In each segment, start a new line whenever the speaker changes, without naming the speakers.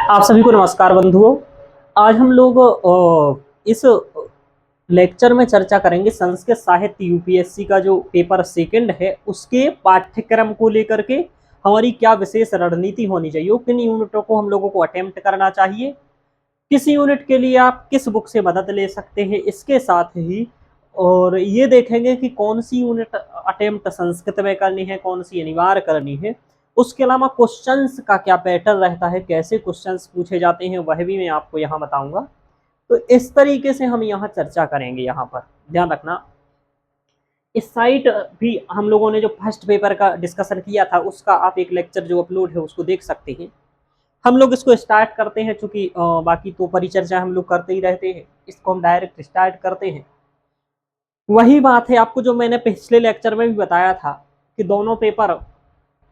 आप सभी को नमस्कार बंधुओं। आज हम लोग इस लेक्चर में चर्चा करेंगे संस्कृत साहित्य यूपीएससी का जो पेपर सेकंड है उसके पाठ्यक्रम को लेकर के हमारी क्या विशेष रणनीति होनी चाहिए, किन यूनिटों को हम लोगों को अटेम्प्ट करना चाहिए, किस यूनिट के लिए आप किस बुक से मदद ले सकते हैं। इसके साथ ही और ये देखेंगे कि कौन सी यूनिट अटेम्प्ट संस्कृत में करनी है, कौन सी अनिवार्य करनी है। उसके अलावा क्वेश्चंस का क्या पैटर्न रहता है, कैसे क्वेश्चंस पूछे जाते हैं, वह भी मैं आपको यहाँ बताऊंगा। तो इस तरीके से हम यहाँ चर्चा करेंगे। यहाँ पर ध्यान रखना, इस साइट भी हम लोगों ने जो फर्स्ट पेपर का डिस्कशन किया था उसका आप एक लेक्चर जो अपलोड है उसको देख सकते हैं। हम लोग इसको स्टार्ट करते हैं, चूंकि बाकी तो परिचर्चा हम लोग करते ही रहते हैं, इसको हम डायरेक्ट स्टार्ट करते हैं। वही बात है आपको जो मैंने पिछले लेक्चर में भी बताया था कि दोनों पेपर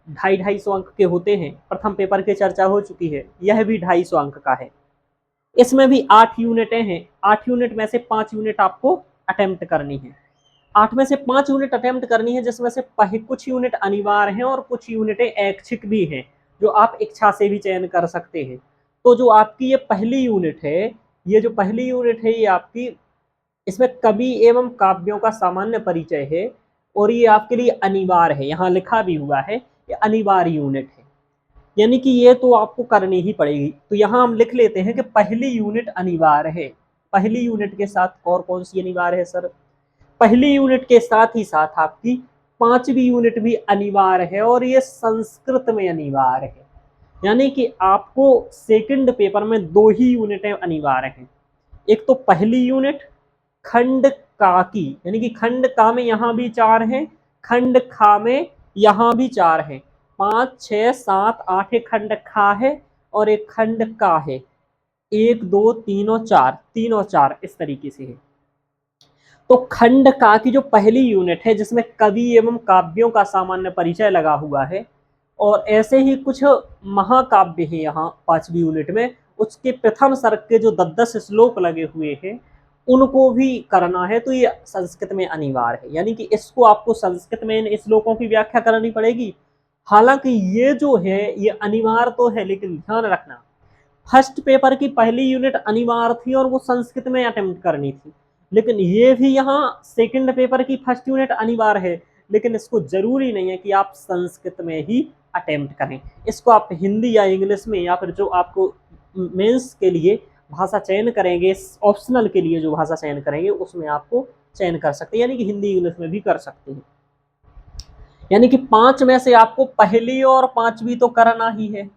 250-250 अंक के होते हैं। प्रथम पेपर की चर्चा हो चुकी है, यह भी 250 अंक का है। इसमें भी 8 यूनिटें हैं। 8 यूनिट में से 5 यूनिट आपको अटेम्प्ट करनी है। 8 में से 5 यूनिट अटेम्प्ट करनी है, जिसमें से कुछ यूनिट अनिवार्य हैं और कुछ यूनिटें ऐच्छिक भी हैं, जो आप इच्छा से भी चयन कर सकते हैं। तो जो आपकी ये पहली यूनिट है, ये आपकी, इसमें कवि एवं काव्यों का सामान्य परिचय है और ये आपके लिए अनिवार्य है। यहाँ लिखा भी हुआ है ये अनिवार्य यूनिट है, यानी कि ये तो आपको करनी ही पड़ेगी। तो यहाँ हम लिख लेते हैं कि पहली यूनिट अनिवार्य है। पहली यूनिट के साथ और कौन सी अनिवार्य है सर? पहली यूनिट के साथ ही साथ आपकी 5वीं यूनिट भी अनिवार्य है और ये संस्कृत में अनिवार्य है। यानी कि आपको सेकंड पेपर में 2 ही यूनिटें अनिवार्य हैं। एक तो पहली यूनिट खंड का की, यानी कि खंड का में यहाँ भी 4 हैं, खंड खा में यहाँ भी 4 हैं। 5, 6, 7, 8 एक खंड खा है और एक खंड का है। 1, 2, 3 और 4, 3 और 4 इस तरीके से है। तो खंड का की जो पहली यूनिट है, जिसमें कवि एवं काव्यों का सामान्य परिचय लगा हुआ है, और ऐसे ही कुछ महाकाव्य है यहाँ 5वीं यूनिट में, उसके प्रथम सर्ग के जो 10-10 श्लोक लगे हुए हैं उनको भी करना है। तो ये संस्कृत में अनिवार्य है, यानी कि इसको आपको संस्कृत में इन श्लोकों की व्याख्या करनी पड़ेगी। हालांकि ये जो है ये अनिवार्य तो है, लेकिन ध्यान रखना फर्स्ट पेपर की पहली यूनिट अनिवार्य थी और वो संस्कृत में अटेम्प्ट करनी थी, लेकिन ये भी यहाँ सेकंड पेपर की फर्स्ट यूनिट अनिवार्य है, लेकिन इसको जरूरी नहीं है कि आप संस्कृत में ही अटेम्प्ट करें। इसको आप हिंदी या इंग्लिश में, या फिर जो आपको मेंस के लिए भाषा चयन करेंगे, ऑप्शनल के लिए जो भाषा चयन करेंगे उसमें आपको चयन कर सकते हैं, यानी कि हिंदी इंग्लिश में भी कर सकते हैं। यानी कि 5 में से आपको पहली और 5वीं तो करना ही है,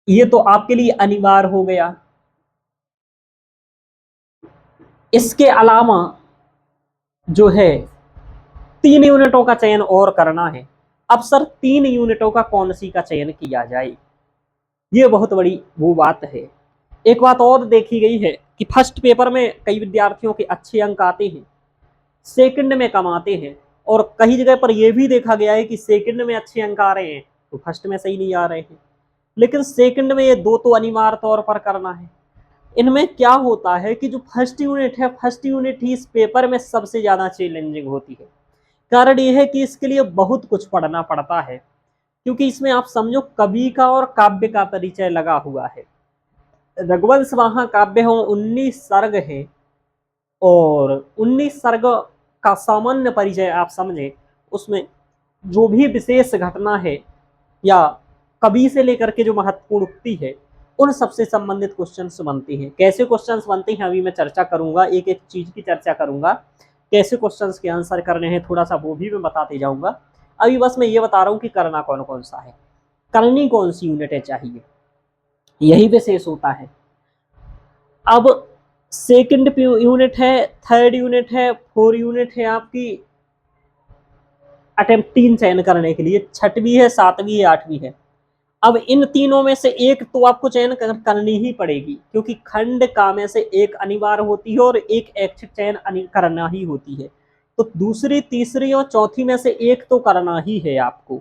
ये तो आपके लिए अनिवार्य हो गया। इसके अलावा जो है 3 यूनिटों का चयन और करना है। अब सर 3 यूनिटों का कौन सी का चयन किया जाए, ये बहुत बड़ी वो बात है। एक बात और देखी गई है कि फर्स्ट पेपर में कई विद्यार्थियों के अच्छे अंक आते हैं, सेकंड में कम आते हैं, और कई जगह पर यह भी देखा गया है कि सेकंड में अच्छे अंक आ रहे हैं तो फर्स्ट में सही नहीं आ रहे हैं। लेकिन सेकंड में ये 2 तो अनिवार्य तौर पर करना है। इनमें क्या होता है कि जो फर्स्ट यूनिट है, फर्स्ट यूनिट ही इस पेपर में सबसे ज्यादा चैलेंजिंग होती है। कारण यह है कि इसके लिए बहुत कुछ पढ़ना पड़ता है, क्योंकि इसमें आप समझो कवि का और काव्य का परिचय लगा हुआ है। रघुवंश महाकाव्य हो 19 सर्ग है, और 19 सर्ग का सामान्य परिचय आप समझे, उसमें जो भी विशेष घटना है या कवि से लेकर के जो महत्वपूर्ण उक्ति है, उन सबसे संबंधित क्वेश्चंस बनते हैं। कैसे क्वेश्चंस बनते हैं अभी मैं चर्चा करूंगा, एक एक चीज की चर्चा करूंगा, कैसे क्वेश्चंस के आंसर करने हैं थोड़ा सा वो भी मैं बताते जाऊंगा। अभी बस मैं ये बता रहा हूँ कि करना कौन कौन सा है, करनी कौन सी यूनिटें चाहिए, यही विशेष होता है। अब सेकंड यूनिट है, थर्ड यूनिट है, 4 यूनिट है आपकी अटेम्प्ट 3 चयन करने के लिए, 6वीं है, 7वीं है, 8वीं है। अब इन तीनों में से एक तो आपको चयन करनी ही पड़ेगी, क्योंकि खंड का में से एक अनिवार्य होती है और एक ऐच्छिक चयन करना ही होती है। तो दूसरी, तीसरी और चौथी में से एक तो करना ही है आपको,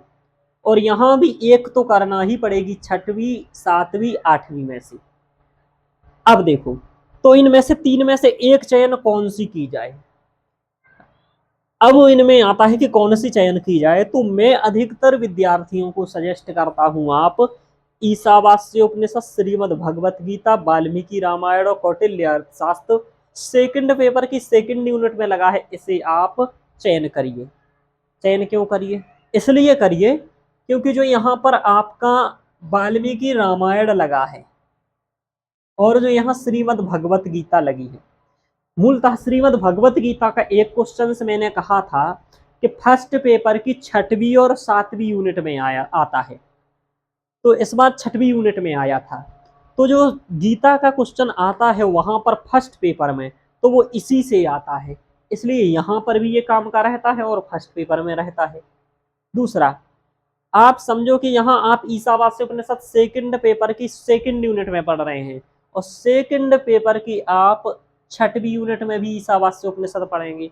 और यहां भी एक तो करना ही पड़ेगी, 6वीं, 7वीं, 8वीं में से। अब देखो, तो इनमें से 3 में से एक चयन कौन सी की जाए। अब इनमें आता है कि कौन सी चयन की जाए, तो मैं अधिकतर विद्यार्थियों को सजेस्ट करता हूं आप ईशावास्य उपनिषद, श्रीमद् भगवत गीता, वाल्मीकि रामायण और कौटिल्य अर्थशास्त्र सेकंड पेपर की सेकंड यूनिट में लगा है। इसे आप चयन करिए। चयन क्यों करिए? इसलिए करिए क्योंकि जो यहाँ पर आपका वाल्मीकि रामायण लगा है और जो यहाँ श्रीमद् भगवत गीता लगी है, मूलतः श्रीमद् भगवत गीता का एक क्वेश्चन से मैंने कहा था कि फर्स्ट पेपर की 6वीं और 7वीं यूनिट में आता है, तो इस बार 6वीं यूनिट में आया था। तो जो गीता का क्वेश्चन आता है वहां पर फर्स्ट पेपर में, तो वो इसी से आता है, इसलिए यहाँ पर भी ये काम का रहता है और फर्स्ट पेपर में रहता है। दूसरा, आप समझो कि यहाँ आप ईशावास्य उपनिषद सेकंड पेपर की सेकंड यूनिट में पढ़ रहे हैं और सेकंड पेपर की आप 6वीं यूनिट में भी ईशावास्य उपनिषद पढ़ेंगे।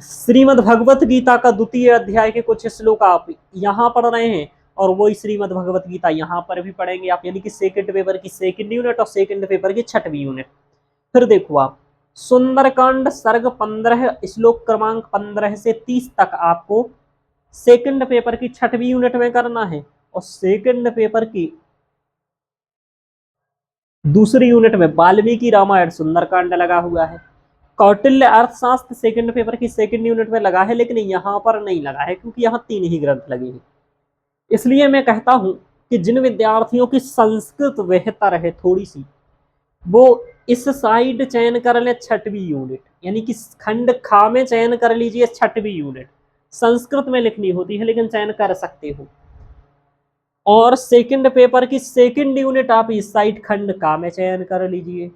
श्रीमद् भगवत गीता का द्वितीय अध्याय के कुछ श्लोक आप यहाँ पढ़ रहे हैं और वही श्रीमद् भगवत गीता यहाँ पर भी पढ़ेंगे आप, यानी कि सेकंड पेपर की सेकंड यूनिट और सेकंड पेपर की 6वीं यूनिट। फिर देखो आप सुंदरकांड सर्ग 15 श्लोक क्रमांक 15 से 30 तक आपको सेकंड पेपर की 6वीं यूनिट में करना है और सेकंड पेपर की दूसरी यूनिट में वाल्मीकि रामायण सुंदरकांड लगा हुआ है। कौटिल्य अर्थशास्त्र सेकंड पेपर की सेकंड यूनिट में लगा है, लेकिन यहाँ पर नहीं लगा है क्योंकि यहाँ 3 ही ग्रंथ लगे हैं। इसलिए मैं कहता हूं कि जिन विद्यार्थियों की संस्कृत बेहतर है थोड़ी सी, वो इस साइड चयन कर ले 6वीं यूनिट, यानी कि खंड खा में चयन कर लीजिए 6वीं यूनिट। संस्कृत में लिखनी होती है लेकिन चयन कर सकते हो। और सेकंड पेपर की सेकंड यूनिट आप इस साइड खंड का में चयन कर लीजिए,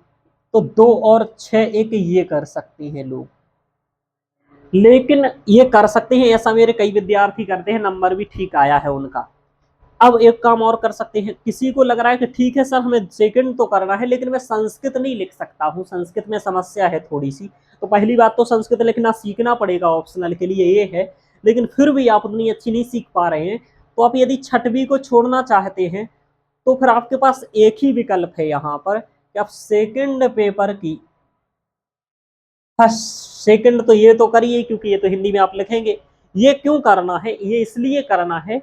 तो 2 और 6 एक ये कर सकते हैं लोग, लेकिन ये कर सकते हैं ऐसा मेरे कई विद्यार्थी करते हैं, नंबर भी ठीक आया है उनका। अब एक काम और कर सकते हैं, किसी को लग रहा है कि ठीक है सर हमें सेकंड तो करना है लेकिन मैं संस्कृत नहीं लिख सकता हूँ, संस्कृत में समस्या है थोड़ी सी, तो पहली बात तो संस्कृत लिखना सीखना पड़ेगा, ऑप्शनल के लिए ये है, लेकिन फिर भी आप उतनी अच्छी नहीं सीख पा रहे हैं, तो आप यदि 6वीं को छोड़ना चाहते हैं तो फिर आपके पास एक ही विकल्प है यहाँ पर कि आप सेकंड पेपर की फर्स्ट सेकंड तो ये तो करिए क्योंकि ये तो हिंदी में आप लिखेंगे। ये क्यों करना है? ये इसलिए करना है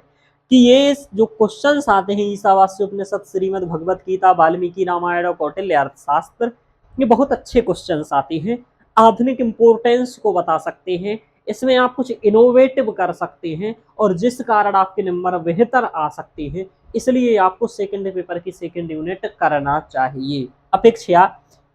कि ये जो क्वेश्चंस आते हैं ईशावास्य उपनिषद, श्रीमद् भगवत गीता, वाल्मीकि रामायण और कौटिल्य अर्थशास्त्र, ये बहुत अच्छे क्वेश्चंस आते हैं, आधुनिक इंपोर्टेंस को बता सकते हैं, इसमें आप कुछ इनोवेटिव कर सकते हैं और जिस कारण आपके नंबर बेहतर आ सकते हैं, इसलिए आपको सेकंड पेपर की सेकंड यूनिट करना चाहिए अपेक्षा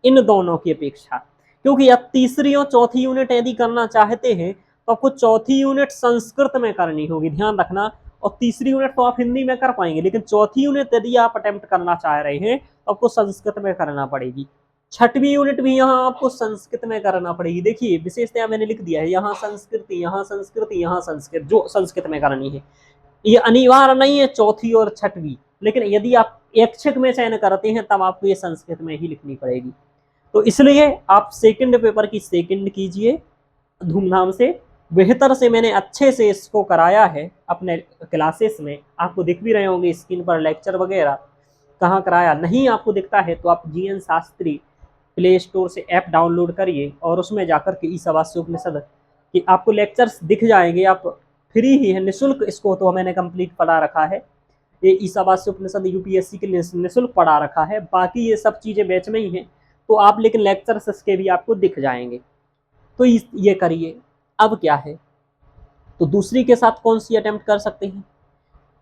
इन दोनों की अपेक्षा। क्योंकि अब तीसरी और चौथी यूनिट यदि करना चाहते हैं तो आपको चौथी यूनिट संस्कृत में करनी होगी, ध्यान रखना, और तीसरी यूनिट तो आप हिंदी में कर पाएंगे, लेकिन चौथी यूनिट यदि आप अटेम्प्ट करना चाह रहे हैं तो आपको संस्कृत में करना पड़ेगी। 6वीं यूनिट भी यहाँ आपको संस्कृत में करना पड़ेगी। देखिए विशेषतया मैंने लिख दिया है, यहाँ संस्कृति, यहाँ संस्कृति, यहाँ संस्कृत, जो संस्कृत में करनी है। ये अनिवार्य नहीं है चौथी और 6वीं, लेकिन यदि आप ऐच्छिक में चयन करते हैं तब आपको ये संस्कृत में ही लिखनी पड़ेगी। तो इसलिए आप सेकंड पेपर की सेकंड कीजिए धूमधाम से, बेहतर से। मैंने अच्छे से इसको कराया है अपने क्लासेस में, आपको दिख भी रहे होंगे स्क्रीन पर लेक्चर वगैरह, कहाँ कराया। नहीं आपको दिखता है तो आप GN शास्त्री प्ले स्टोर से ऐप डाउनलोड करिए और उसमें जाकर के ईशावास्य उपनिषद कि आपको लेक्चर्स दिख जाएंगे, आप फ्री ही है, निःशुल्क इसको तो मैंने कंप्लीट पढ़ा रखा है। ये ईशावास्य उपनिषद UPSC के लिए निःशुल्क पढ़ा रखा है, बाकी ये सब चीज़ें बैच में ही हैं, तो आप लेकिन लेक्चर्स इसके भी आपको दिख जाएंगे, तो ये करिए। अब क्या है, तो दूसरी के साथ कौन सी अटेम्प्ट कर सकते हैं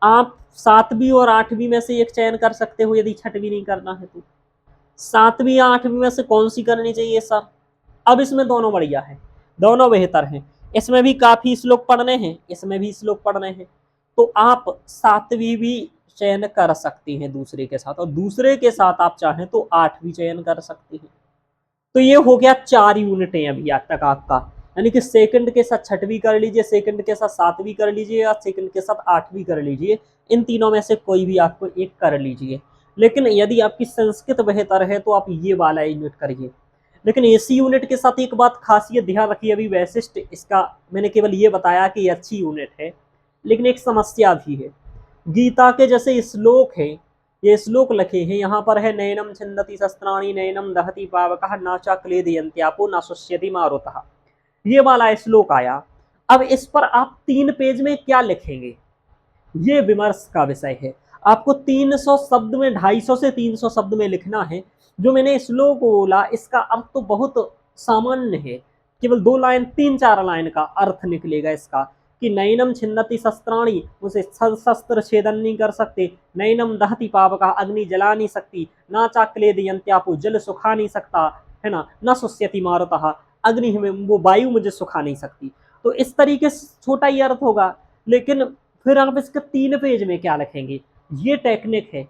आप? 7वीं और 8वीं में से एक चयन कर सकते हो यदि 6वीं नहीं करना है तो। 7वीं या 8वीं में से कौन सी करनी चाहिए सर? अब इसमें दोनों बढ़िया है, दोनों बेहतर हैं, इसमें भी काफ़ी श्लोक पढ़ने हैं, इसमें भी श्लोक पढ़ने हैं, तो आप 7वीं भी चयन कर सकते हैं दूसरे के साथ, और दूसरे के साथ आप चाहें तो 8वीं चयन कर सकते हैं। तो ये हो गया 4 यूनिटें अभी आज तक आपका, यानी कि सेकंड के साथ 6वीं कर लीजिए, सेकंड के साथ 7वीं कर लीजिए या सेकंड के साथ 8वीं कर लीजिए, इन तीनों में से कोई भी आपको एक कर लीजिए। लेकिन यदि आपकी संस्कृत बेहतर है तो आप ये वाला यूनिट करिए। लेकिन इसी यूनिट के साथ एक बात खासियत ध्यान रखिए, अभी वैशिष्ट इसका मैंने केवल ये बताया कि ये अच्छी यूनिट है, लेकिन एक समस्या भी है। गीता के जैसे श्लोक है, ये श्लोक लिखे हैं, यहाँ पर है नैनम छिंदति शस्त्राणि नैनम दहति पावकः नाचा क्लेदयन्त्यापो न शुष्यति मारुतः, ये वाला श्लोक आया। अब इस पर आप 3 पेज में क्या लिखेंगे, ये विमर्श का विषय है। आपको 300 शब्द में, 250 से 300 शब्द में लिखना है। जो मैंने श्लोक बोला इसका अर्थ तो बहुत सामान्य है, केवल 2 लाइन 3-4 लाइन का अर्थ निकलेगा इसका कि नैनम छिन्नति शस्त्राणि, उसे शस्त्र छेदन नहीं कर सकते, नैनम दहति पावका, अग्नि जला नहीं सकती, ना चाक्लेदयन्त्यापो, जल सुखा नहीं सकता है ना, न सुष्यति मारुतः, अग्नि में वो वायु मुझे सुखा नहीं सकती। तो इस तरीके से छोटा ही अर्थ होगा, लेकिन फिर आप इसके 3 पेज में क्या लिखेंगे, ये टेक्निक है।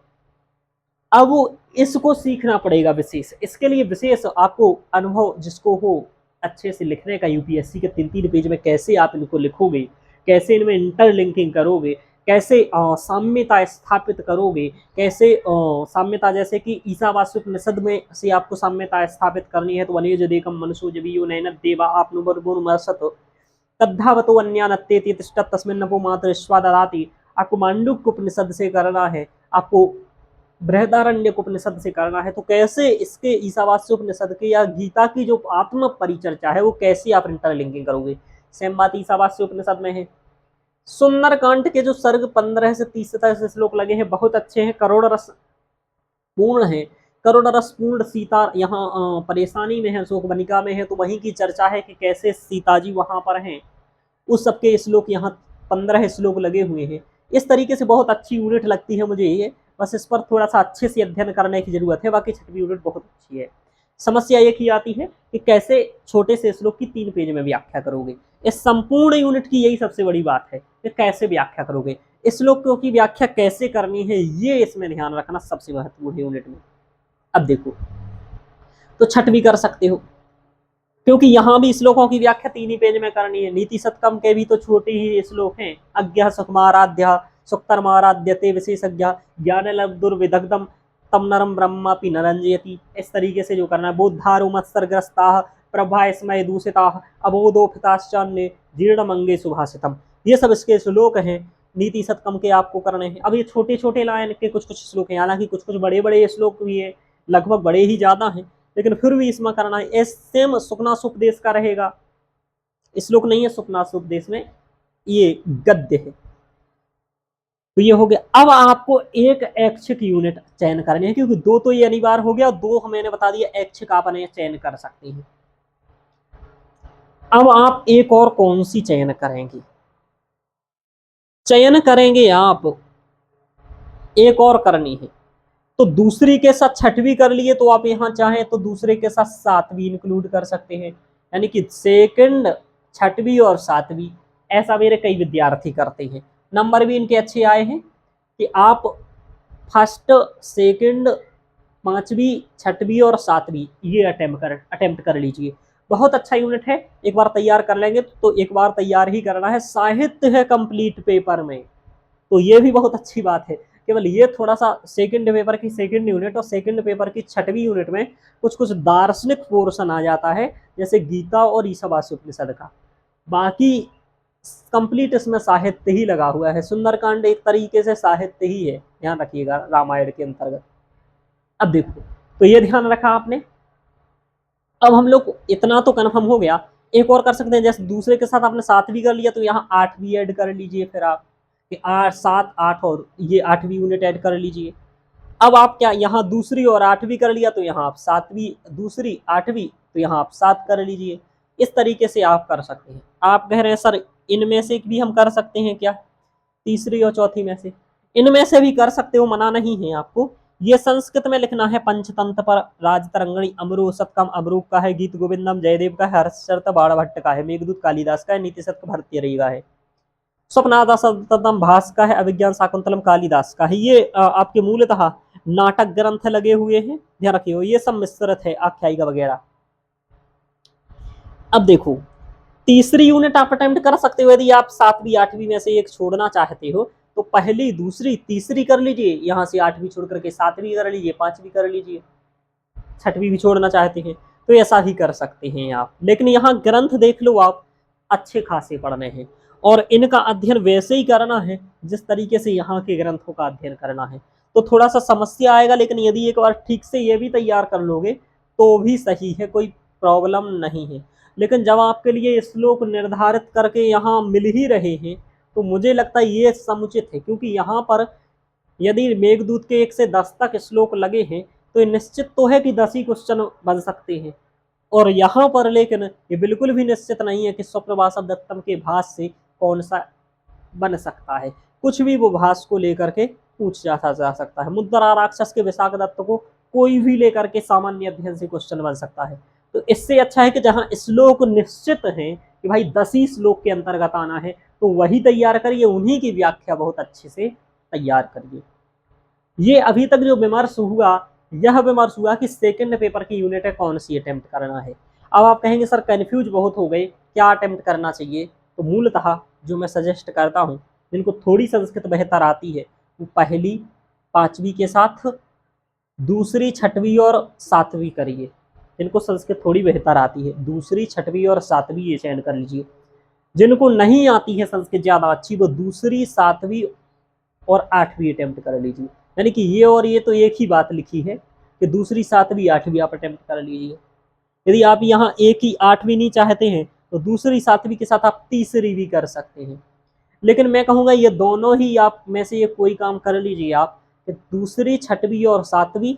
अब वो इसको सीखना पड़ेगा विशेष, इसके लिए विशेष आपको अनुभव जिसको हो अच्छे से लिखने का, यूपीएससी के 3-3 पेज में कैसे आप इनको लिखोगे, कैसे इनमें इंटरलिंकिंग करोगे, कैसे साम्यता स्थापित करोगे, कैसे साम्यता, जैसे कि ईशावास्योपनिषद में से आपको साम्यता स्थापित करनी है तो वनेज देकम मनुष्यो जवीयो नैनद देवा आपनुवर्गुणमर्षत तद्धावतो अन्यानत्तेति तिष्ठत् तस्मिन्नपो मातरिश्वा ददाति। आपको मांडुक्य उपनिषद से करना है, आपको बृहदारण्यक उपनिषद से करना है। तो कैसे इसके ईशावास्योपनिषद के या गीता की जो आत्म परिचर्चा है वो कैसे आप इंटरलिंकिंग करोगे, सेम बात ईशावास्योपनिषद में है। सुंदरकांड के जो सर्ग 15 से 30 तक श्लोक लगे हैं बहुत अच्छे हैं, करोड़ रस पूर्ण है, करोड़ रस पूर्ण सीता यहाँ परेशानी में है, शोक वनिका में है, तो वहीं की चर्चा है कि कैसे सीता जी वहां पर हैं, उस सबके श्लोक यहाँ 15 श्लोक लगे हुए हैं। इस तरीके से बहुत अच्छी यूनिट लगती है मुझे ये, बस इस पर थोड़ा सा अच्छे से अध्ययन करने की जरूरत है, बाकी छठवीं यूनिट बहुत अच्छी है। समस्या एक ही आती है कि कैसे छोटे से श्लोक की 3 पेज में व्याख्या करोगे। इस संपूर्ण यूनिट की यही सबसे बड़ी बात है कि कैसे व्याख्या करोगे, श्लोकों की व्याख्या कैसे करनी है, ये इसमें ध्यान रखना सबसे महत्वपूर्ण है यूनिट में। अब देखो, तो छठवीं कर सकते हो, क्योंकि यहाँ भी श्लोकों की व्याख्या 3 ही पेज में करनी है। नीति शतकम के भी तो छोटे ही श्लोक हैं, अज्ञ सुखमाराध्य सुक्तरमाराध्यते विशेषज्ञ ज्ञान दुर्विदग्धम तम नरम ब्रह्मापि नरंजयति। इस तरीके से जो करना है, बोद्धारो मत्सरग्रस्ता प्रभा स्मय दूषिता अबोधोफिताश्चान्य जीर्णमंगे सुभाषितम, ये सब इसके श्लोक हैं, नीति शतकम के आपको करने हैं। अब ये छोटे छोटे लाइन के कुछ कुछ श्लोक हैं, हालांकि कुछ कुछ बड़े बड़े श्लोक भी है, लगभग बड़े ही ज्यादा हैं, लेकिन फिर भी इसमें करना है। सेम सुखनासुपदेश का रहेगा, श्लोक नहीं है सुखनासुपदेश में, ये गद्य है। तो ये हो गया। अब आपको एक ऐच्छिक यूनिट चयन करनी है, क्योंकि 2 तो ये अनिवार्य हो गया, 2 मैंने बता दिया ऐच्छिक आप चयन कर सकते हैं। अब आप एक और कौन सी चयन करेंगे, चयन करेंगे आप एक और करनी है, तो दूसरी के साथ छठवीं कर लिए तो आप यहां चाहें तो दूसरे के साथ 7वीं इंक्लूड कर सकते हैं, यानी कि सेकंड, छठवीं और 7वीं। ऐसा मेरे कई विद्यार्थी करते हैं, नंबर भी इनके अच्छे आए हैं कि आप फर्स्ट, सेकंड, 5वीं, 6वीं और 7वीं ये अटेम्प्ट कर लीजिए। बहुत अच्छा यूनिट है, एक बार तैयार कर लेंगे तो एक बार तैयार ही करना है। साहित्य है कंप्लीट पेपर में, तो ये भी बहुत अच्छी बात है। केवल ये थोड़ा सा सेकंड पेपर की सेकंड यूनिट और सेकंड पेपर की 6वीं यूनिट में कुछ कुछ दार्शनिक पोर्शन आ जाता है, जैसे गीता और ईशावास्योपनिषद का। बाकी कंप्लीट इसमें साहित्य ही लगा हुआ है, सुंदरकांड एक तरीके से साहित्य ही है, ध्यान रखिएगा, रामायण के अंतर्गत। अब देखो, तो ये ध्यान रखा आपने। अब हम लोग इतना तो कन्फर्म हो गया, एक और कर सकते हैं, जैसे दूसरे के साथ आपने 7वीं कर लिया तो यहाँ 8वीं ऐड कर लीजिए, फिर आप 8, 7, 8 और ये 8वीं यूनिट ऐड कर लीजिए। अब आप क्या यहाँ दूसरी और 8वीं कर लिया तो यहाँ आप 7वीं, दूसरी 8वीं तो यहाँ आप 7 कर लीजिए। इस तरीके से आप कर सकते हैं। आप कह रहे हैं सर इनमें से भी हम कर सकते हैं क्या, तीसरी और चौथी में से, इनमें से भी कर सकते हो, मना नहीं है आपको। ये संस्कृत में लिखना है, पंचतंत्र पर राजतरंगणी अमरू सतकम अमरूक का है, गीत गोविंदम जयदेव का है, हर्षचरित बाणभट्ट का है, मेघदूत कालिदास का है, नीति शतक भर्तृहरि का है, स्वप्नादा सततम भास का है, अभिज्ञान शाकुंतलम कालिदास का है। ये आपके मूलतः नाटक ग्रंथ लगे हुए हैं, ध्यान रखिए, ये सब मिश्रित है, आख्यायिका वगैरह। अब देखो, तीसरी यूनिट आप अटेम्प्ट कर सकते हो, यदि आप 7वीं 8वीं में से एक छोड़ना चाहते हो तो पहली, दूसरी, तीसरी कर लीजिए, यहाँ से 8वीं छोड़ करके 7वीं कर लीजिए, 5वीं कर लीजिए, 6वीं भी छोड़ना चाहते हैं तो ऐसा ही कर सकते हैं आप। लेकिन यहाँ ग्रंथ देख लो, आप अच्छे खासे पढ़ने हैं और इनका अध्ययन वैसे ही करना है जिस तरीके से यहाँ के ग्रंथों का अध्ययन करना है। तो थोड़ा सा समस्या आएगा, लेकिन यदि एक बार ठीक से ये भी तैयार कर लोगे तो भी सही है, कोई प्रॉब्लम नहीं है। लेकिन जब आपके लिए श्लोक निर्धारित करके यहाँ मिल ही रहे हैं तो मुझे लगता है ये समुचित है, क्योंकि यहाँ पर यदि मेघदूत के 1 से 10 तक श्लोक लगे हैं तो ये निश्चित तो है कि 10 ही क्वेश्चन बन सकते हैं। और यहाँ पर लेकिन ये बिल्कुल भी निश्चित नहीं है कि स्वप्रभाषव दत्तम के भाष्य से कौन सा बन सकता है। कुछ भी वो भाष्य को लेकर के पूछा जा सकता है। मुद्रा राक्षस के विशाख दत्त को कोई भी लेकर के सामान्य अध्ययन से क्वेश्चन बन सकता है। तो इससे अच्छा है कि जहाँ श्लोक निश्चित है कि भाई 10 ही श्लोक के अंतर्गत आना है तो वही तैयार करिए, उन्हीं की व्याख्या बहुत अच्छे से तैयार करिए। ये अभी तक जो विमर्श हुआ, यह विमर्श हुआ कि सेकंड पेपर की यूनिट है कौन सी अटेम्प्ट करना है। अब आप कहेंगे सर कंफ्यूज बहुत हो गए, क्या अटेम्प्ट करना चाहिए। तो मूलतः जो मैं सजेस्ट करता हूँ, जिनको थोड़ी संस्कृत बेहतर आती है वो पहली 5वीं के साथ दूसरी 6वीं और 7वीं करिए। जिनको संस्कृत थोड़ी बेहतर आती है दूसरी 6वीं और 7वीं ये चयन कर लीजिए। जिनको नहीं आती है संस्कृत ज़्यादा अच्छी, वो दूसरी 7वीं और 8वीं अटेम्प्ट कर लीजिए। यानी कि ये और ये तो एक ही बात लिखी है कि दूसरी 7वीं 8वीं आप अटेम्प्ट कर लीजिए। यदि आप यहाँ एक ही 8वीं नहीं चाहते हैं तो दूसरी 7वीं के साथ आप तीसरी भी कर सकते हैं। लेकिन मैं कहूँगा ये दोनों ही आप में से ये कोई काम कर लीजिए आप, कि दूसरी 6वीं और 7वीं,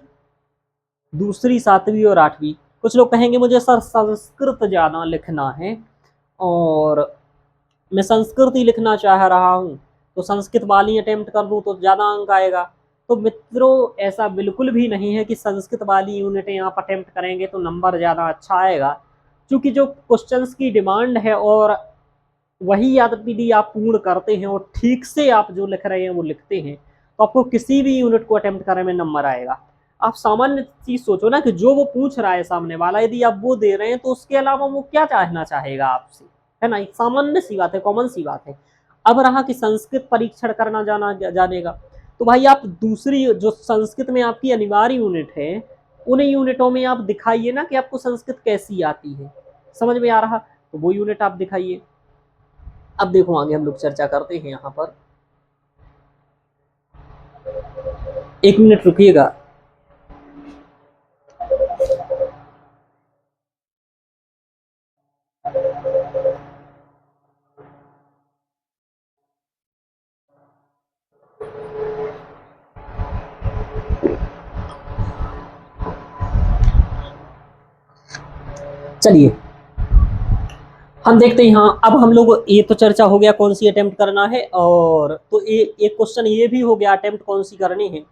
दूसरी 7वीं और 8वीं। कुछ लोग कहेंगे मुझे सर संस्कृत ज़्यादा लिखना है और मैं संस्कृत ही लिखना चाह रहा हूँ, तो संस्कृत वाली अटेम्प्ट कर दूँ तो ज़्यादा अंक आएगा। तो मित्रों ऐसा बिल्कुल भी नहीं है कि संस्कृत वाली यूनिटें आप अटेम्प्ट करेंगे तो नंबर ज़्यादा अच्छा आएगा। क्योंकि जो क्वेश्चंस की डिमांड है और वही यदि आप पूर्ण करते हैं और ठीक से आप जो लिख रहे हैं वो लिखते हैं तो आपको किसी भी यूनिट को अटेम्प्ट करने में नंबर आएगा। आप सामान्य चीज सोचो ना कि जो वो पूछ रहा है सामने वाला, यदि आप वो दे रहे हैं तो उसके अलावा वो क्या चाहना चाहेगा आपसे, है ना। एक सामान्य सी बात है, कॉमन सी बात है। अब रहा कि संस्कृत परीक्षण करना जानेगा, तो भाई आप दूसरी जो संस्कृत में आपकी अनिवार्य यूनिट है उन यूनिटों में आप दिखाइए ना कि आपको संस्कृत कैसी आती है। समझ में आ रहा, तो वो यूनिट आप दिखाइए। अब देखो आगे हम लोग चर्चा करते हैं यहाँ पर। 1 मिनट रुकिएगा। चलिए हम देखते हैं। हाँ अब हम लोग, ये तो चर्चा हो गया कौन सी अटेम्प्ट करना है, और तो एक क्वेश्चन ये भी हो गया अटेम्प्ट कौन सी करनी है।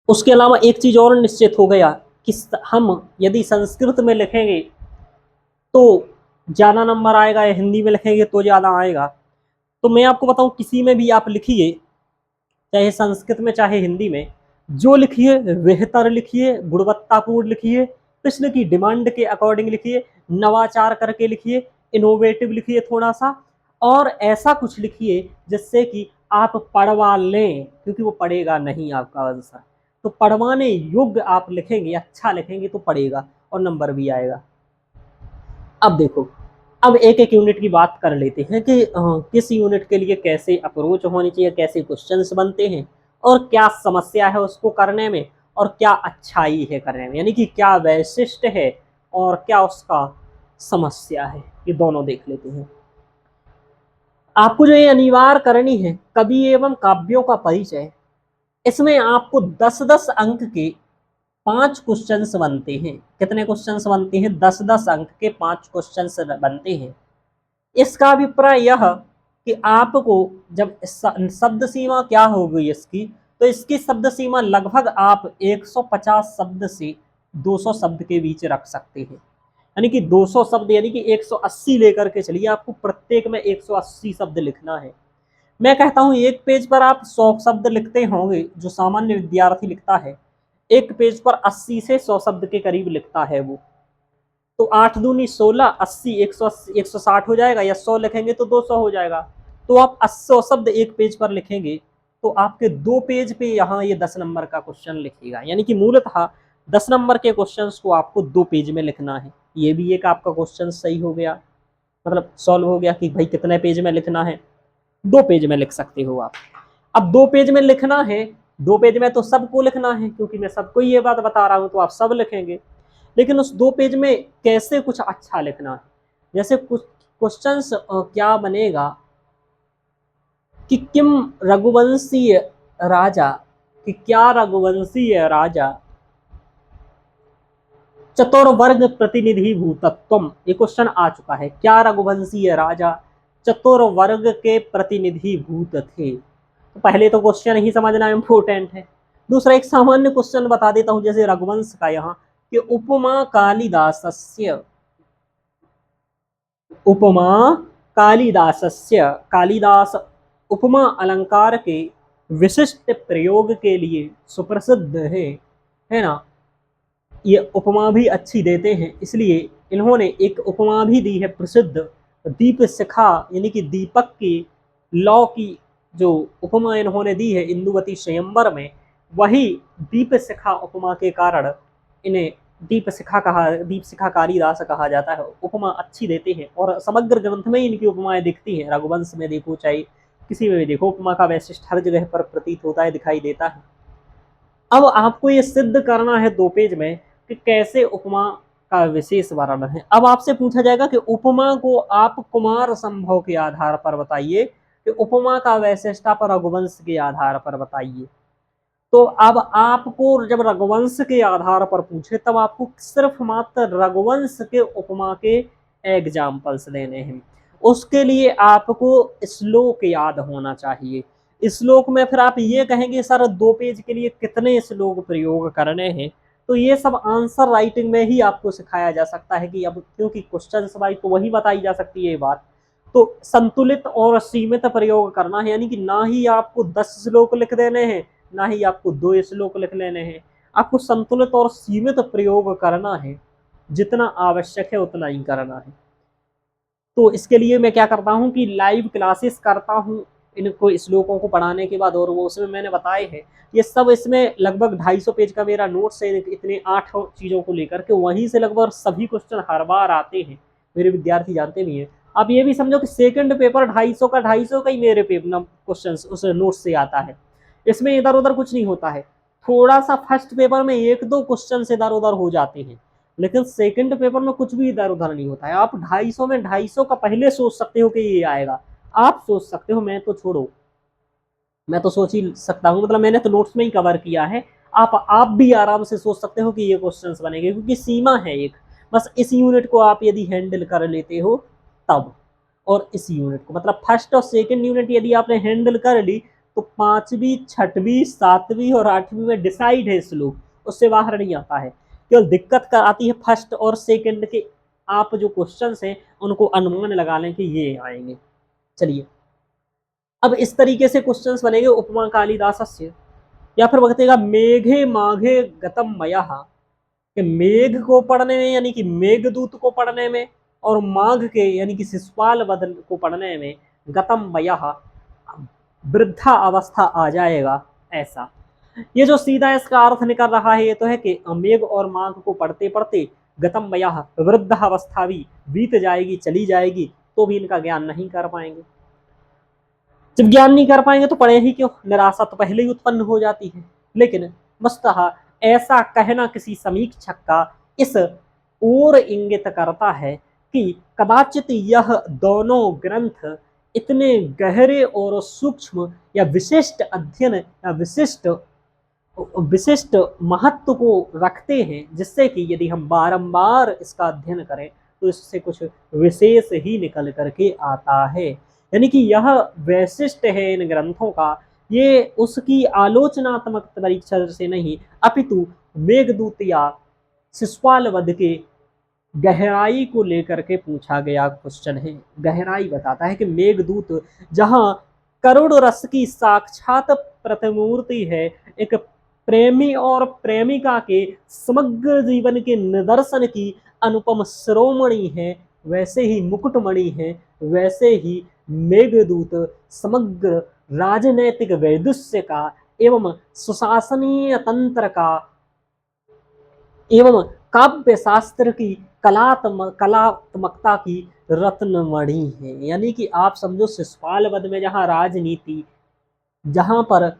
उसके अलावा एक चीज और निश्चित हो गया कि हम यदि संस्कृत में लिखेंगे तो ज्यादा नंबर आएगा या हिंदी में लिखेंगे तो ज्यादा आएगा। तो मैं आपको बताऊं, किसी में भी आप लिखिए, चाहे संस्कृत में चाहे हिंदी में, जो लिखिए बेहतर लिखिए, गुणवत्तापूर्ण लिखिए, प्रश्न की डिमांड के अकॉर्डिंग लिखिए, नवाचार करके लिखिए, इनोवेटिव लिखिए थोड़ा सा, और ऐसा कुछ लिखिए जिससे कि आप पढ़वा लें, क्योंकि वो पढ़ेगा नहीं आपका आंसर। तो पढ़वाने योग्य आप लिखेंगे, अच्छा लिखेंगे तो पढ़ेगा और नंबर भी आएगा। अब देखो, अब एक एक यूनिट की बात कर लेते हैं कि किस यूनिट के लिए कैसे अप्रोच होनी चाहिए, कैसे क्वेश्चंस बनते हैं, और क्या समस्या है उसको करने में, और क्या अच्छाई है करने में, यानी कि क्या वैशिष्ट है और क्या उसका समस्या है। ये दोनों देख लेते हैं। आपको जो ये अनिवार्य करनी है कवि एवं काव्यों का परिचय, इसमें आपको 10-10 अंक के 5 क्वेश्चंस बनते हैं। कितने क्वेश्चंस बनते हैं? 10-10 अंक के 5 क्वेश्चंस बनते हैं। इसका अभिप्राय यह कि आपको जब शब्द सीमा क्या होगी इसकी, तो इसकी शब्द सीमा लगभग आप 150 शब्द से 200 शब्द के बीच रख सकते हैं। यानी कि 200 शब्द यानी कि 180 लेकर के चलिए, आपको प्रत्येक में 180 शब्द लिखना है। मैं कहता हूं एक पेज पर आप 100 शब्द लिखते होंगे, जो सामान्य विद्यार्थी लिखता है एक पेज पर 80 से 100 शब्द के करीब लिखता है वो। तो 8 दूनी 16, 80, 180, 160 हो जाएगा, या 100 लिखेंगे तो 200 हो जाएगा। तो आप 80 शब्द एक पेज पर लिखेंगे तो आपके 2 पेज पे यहाँ ये 10 नंबर का क्वेश्चन लिखेगा। यानी कि मूलतः 10 नंबर के क्वेश्चन को आपको 2 पेज में लिखना है। ये भी एक आपका क्वेश्चन सही हो गया, मतलब सॉल्व हो गया कि भाई कितने पेज में लिखना है। 2 पेज में लिख सकते हो आप। अब 2 पेज में लिखना है, 2 पेज में तो सबको लिखना है, क्योंकि मैं सबको ये बात बता रहा हूं तो आप सब लिखेंगे। लेकिन उस 2 पेज में कैसे कुछ अच्छा लिखना है, जैसे कुछ क्वेश्चंस क्या बनेगा कि किम रघुवंशीय राजा, कि क्या रघुवंशीय राजा चतुर्वर्ग प्रतिनिधि भूतत्वम, ये क्वेश्चन आ चुका है। क्या रघुवंशीय राजा चतुर्वर्ग के प्रतिनिधि भूत थे? तो पहले तो क्वेश्चन ही समझना इंपॉर्टेंट है। दूसरा एक सामान्य क्वेश्चन बता देता हूं, जैसे रघुवंश का यहाँ कि उपमा कालिदासस्य, उपमा कालिदासस्य, कालिदास उपमा अलंकार के विशिष्ट प्रयोग के लिए सुप्रसिद्ध है ना। ये उपमा भी अच्छी देते हैं, इसलिए इन्होंने एक उपमा भी दी है प्रसिद्ध, दीप शिखा यानी कि दीपक की लौ की जो उपमा इन्होंने दी है इंदुवती स्वयंवर में, वही दीप शिखा उपमा के कारण इन्हें दीप शिखा कहा, दीप शिखा कालिदास कहा जाता है। उपमा अच्छी देते हैं और समग्र ग्रंथ में इनकी उपमाएं दिखती हैं। रघुवंश में देखो चाहे किसी में भी देखो, उपमा का वैशिष्ट हर जगह पर प्रतीत होता है, दिखाई देता है। अब आपको ये सिद्ध करना है 2 पेज में कि कैसे उपमा का विशेष वर्णन है। अब आपसे पूछा जाएगा कि उपमा को आप कुमार संभव के आधार पर बताइए, कि उपमा का वैशिष्टता पर रघुवंश के आधार पर बताइए। तो अब आपको जब रघुवंश के आधार पर पूछे तब आपको सिर्फ मात्र रघुवंश के उपमा के एग्जाम्पल्स देने हैं। उसके लिए आपको श्लोक याद होना चाहिए। श्लोक में फिर आप ये कहेंगे सर 2 पेज के लिए कितने श्लोक प्रयोग करने हैं, तो ये सब आंसर राइटिंग में ही आपको सिखाया जा सकता है कि अब क्योंकि क्वेश्चन वाइज तो वही बताई जा सकती है ये बात। तो संतुलित और सीमित प्रयोग करना है, यानी कि ना ही आपको 10 श्लोक लिख देने हैं, ना ही आपको 2 श्लोक लिख लेने हैं। आपको संतुलित और सीमित प्रयोग करना है, जितना आवश्यक है उतना ही करना है। तो इसके लिए मैं क्या करता हूँ कि लाइव क्लासेस करता हूँ इनको श्लोकों को पढ़ाने के बाद, और वो उसमें मैंने बताए हैं ये सब। इसमें लगभग 250 पेज का मेरा नोट्स है, इतने 8 चीज़ों को लेकर के, वहीं से लगभग सभी क्वेश्चन हर बार आते हैं, मेरे विद्यार्थी जानते भी हैं। आप ये भी समझो कि सेकंड पेपर 250 का ही मेरे पेपर क्वेश्चन उस नोट से आता है। इसमें इधर उधर कुछ नहीं होता है। थोड़ा सा फर्स्ट पेपर में 1-2 क्वेश्चन इधर उधर हो जाते हैं, लेकिन सेकंड पेपर में कुछ भी इधर उधर नहीं होता है। आप 250 में 250 का पहले सोच सकते हो कि ये आएगा, आप सोच सकते हो, मैं तो छोड़ो, मैं तो सोच ही सकता हूँ, मतलब मैंने तो नोट्स में ही कवर किया है। आप भी आराम से सोच सकते हो कि ये क्वेश्चंस बनेंगे, क्योंकि सीमा है एक, बस इस यूनिट को आप यदि हैंडल कर लेते हो तब, और इस यूनिट को मतलब फर्स्ट और सेकंड यूनिट यदि आपने हैंडल कर ली तो 5वीं 6वीं 7वीं और 8वीं में डिसाइड है श्लोक, उससे बाहर नहीं आता है। केवल दिक्कत कर आती है फर्स्ट और सेकंड के, आप जो क्वेश्चंस हैं उनको अनुमान लगा लें कि ये आएंगे। चलिए अब इस तरीके से क्वेश्चंस बनेंगे उपमा कालिदासस्य। या फिर बतेगा मेघे माघे गतम मयः, कि मेघ को पढ़ने में यानी कि मेघदूत को पढ़ने में, और माघ के यानी कि शिशुपाल वध को पढ़ने में गतम मयः वृद्धा अवस्था आ जाएगा, ऐसा। ये जो सीधा इसका अर्थ निकल रहा है ये तो है कि मेघ और माघ को पढ़ते पढ़ते गतम मयः वृद्ध अवस्था भी बीत जाएगी, चली जाएगी, तो भी इनका ज्ञान नहीं कर पाएंगे। जब ज्ञान नहीं कर पाएंगे तो पढ़े ही क्यों, निराशा तो पहले ही उत्पन्न हो जाती है। लेकिन वस्तुतः ऐसा कहना किसी समीक्षक का इस ओर इंगित करता है कि कदाचित यह दोनों ग्रंथ इतने गहरे और सूक्ष्म या विशिष्ट अध्ययन या विशिष्ट महत्व को रखते हैं, जिससे कि यदि हम बारंबार इसका अध्ययन करें तो इससे कुछ विशेष ही निकल करके आता है। यानी कि यह वैशिष्ट है इन ग्रंथों का, ये उसकी आलोचनात्मक परीक्षा से नहीं, अपितु मेघदूत या शिशुपाल वध के गहराई को लेकर के पूछा गया क्वेश्चन है। गहराई बताता है कि मेघदूत जहां करुण रस की साक्षात प्रतिमूर्ति है, एक प्रेमी और प्रेमिका के समग्र जीवन के निदर्शन की अनुपम शिरोमणि है, वैसे ही मुकुटमणि है, वैसे ही मेघदूत समग्र राजनैतिक वैदुष्य का एवं सुशासनीय तंत्र का एवं काव्य शास्त्र की कलात्मकता की रत्नमणि है। यानी कि आप समझो शिशुपाल वध में जहाँ राजनीति, जहाँ पर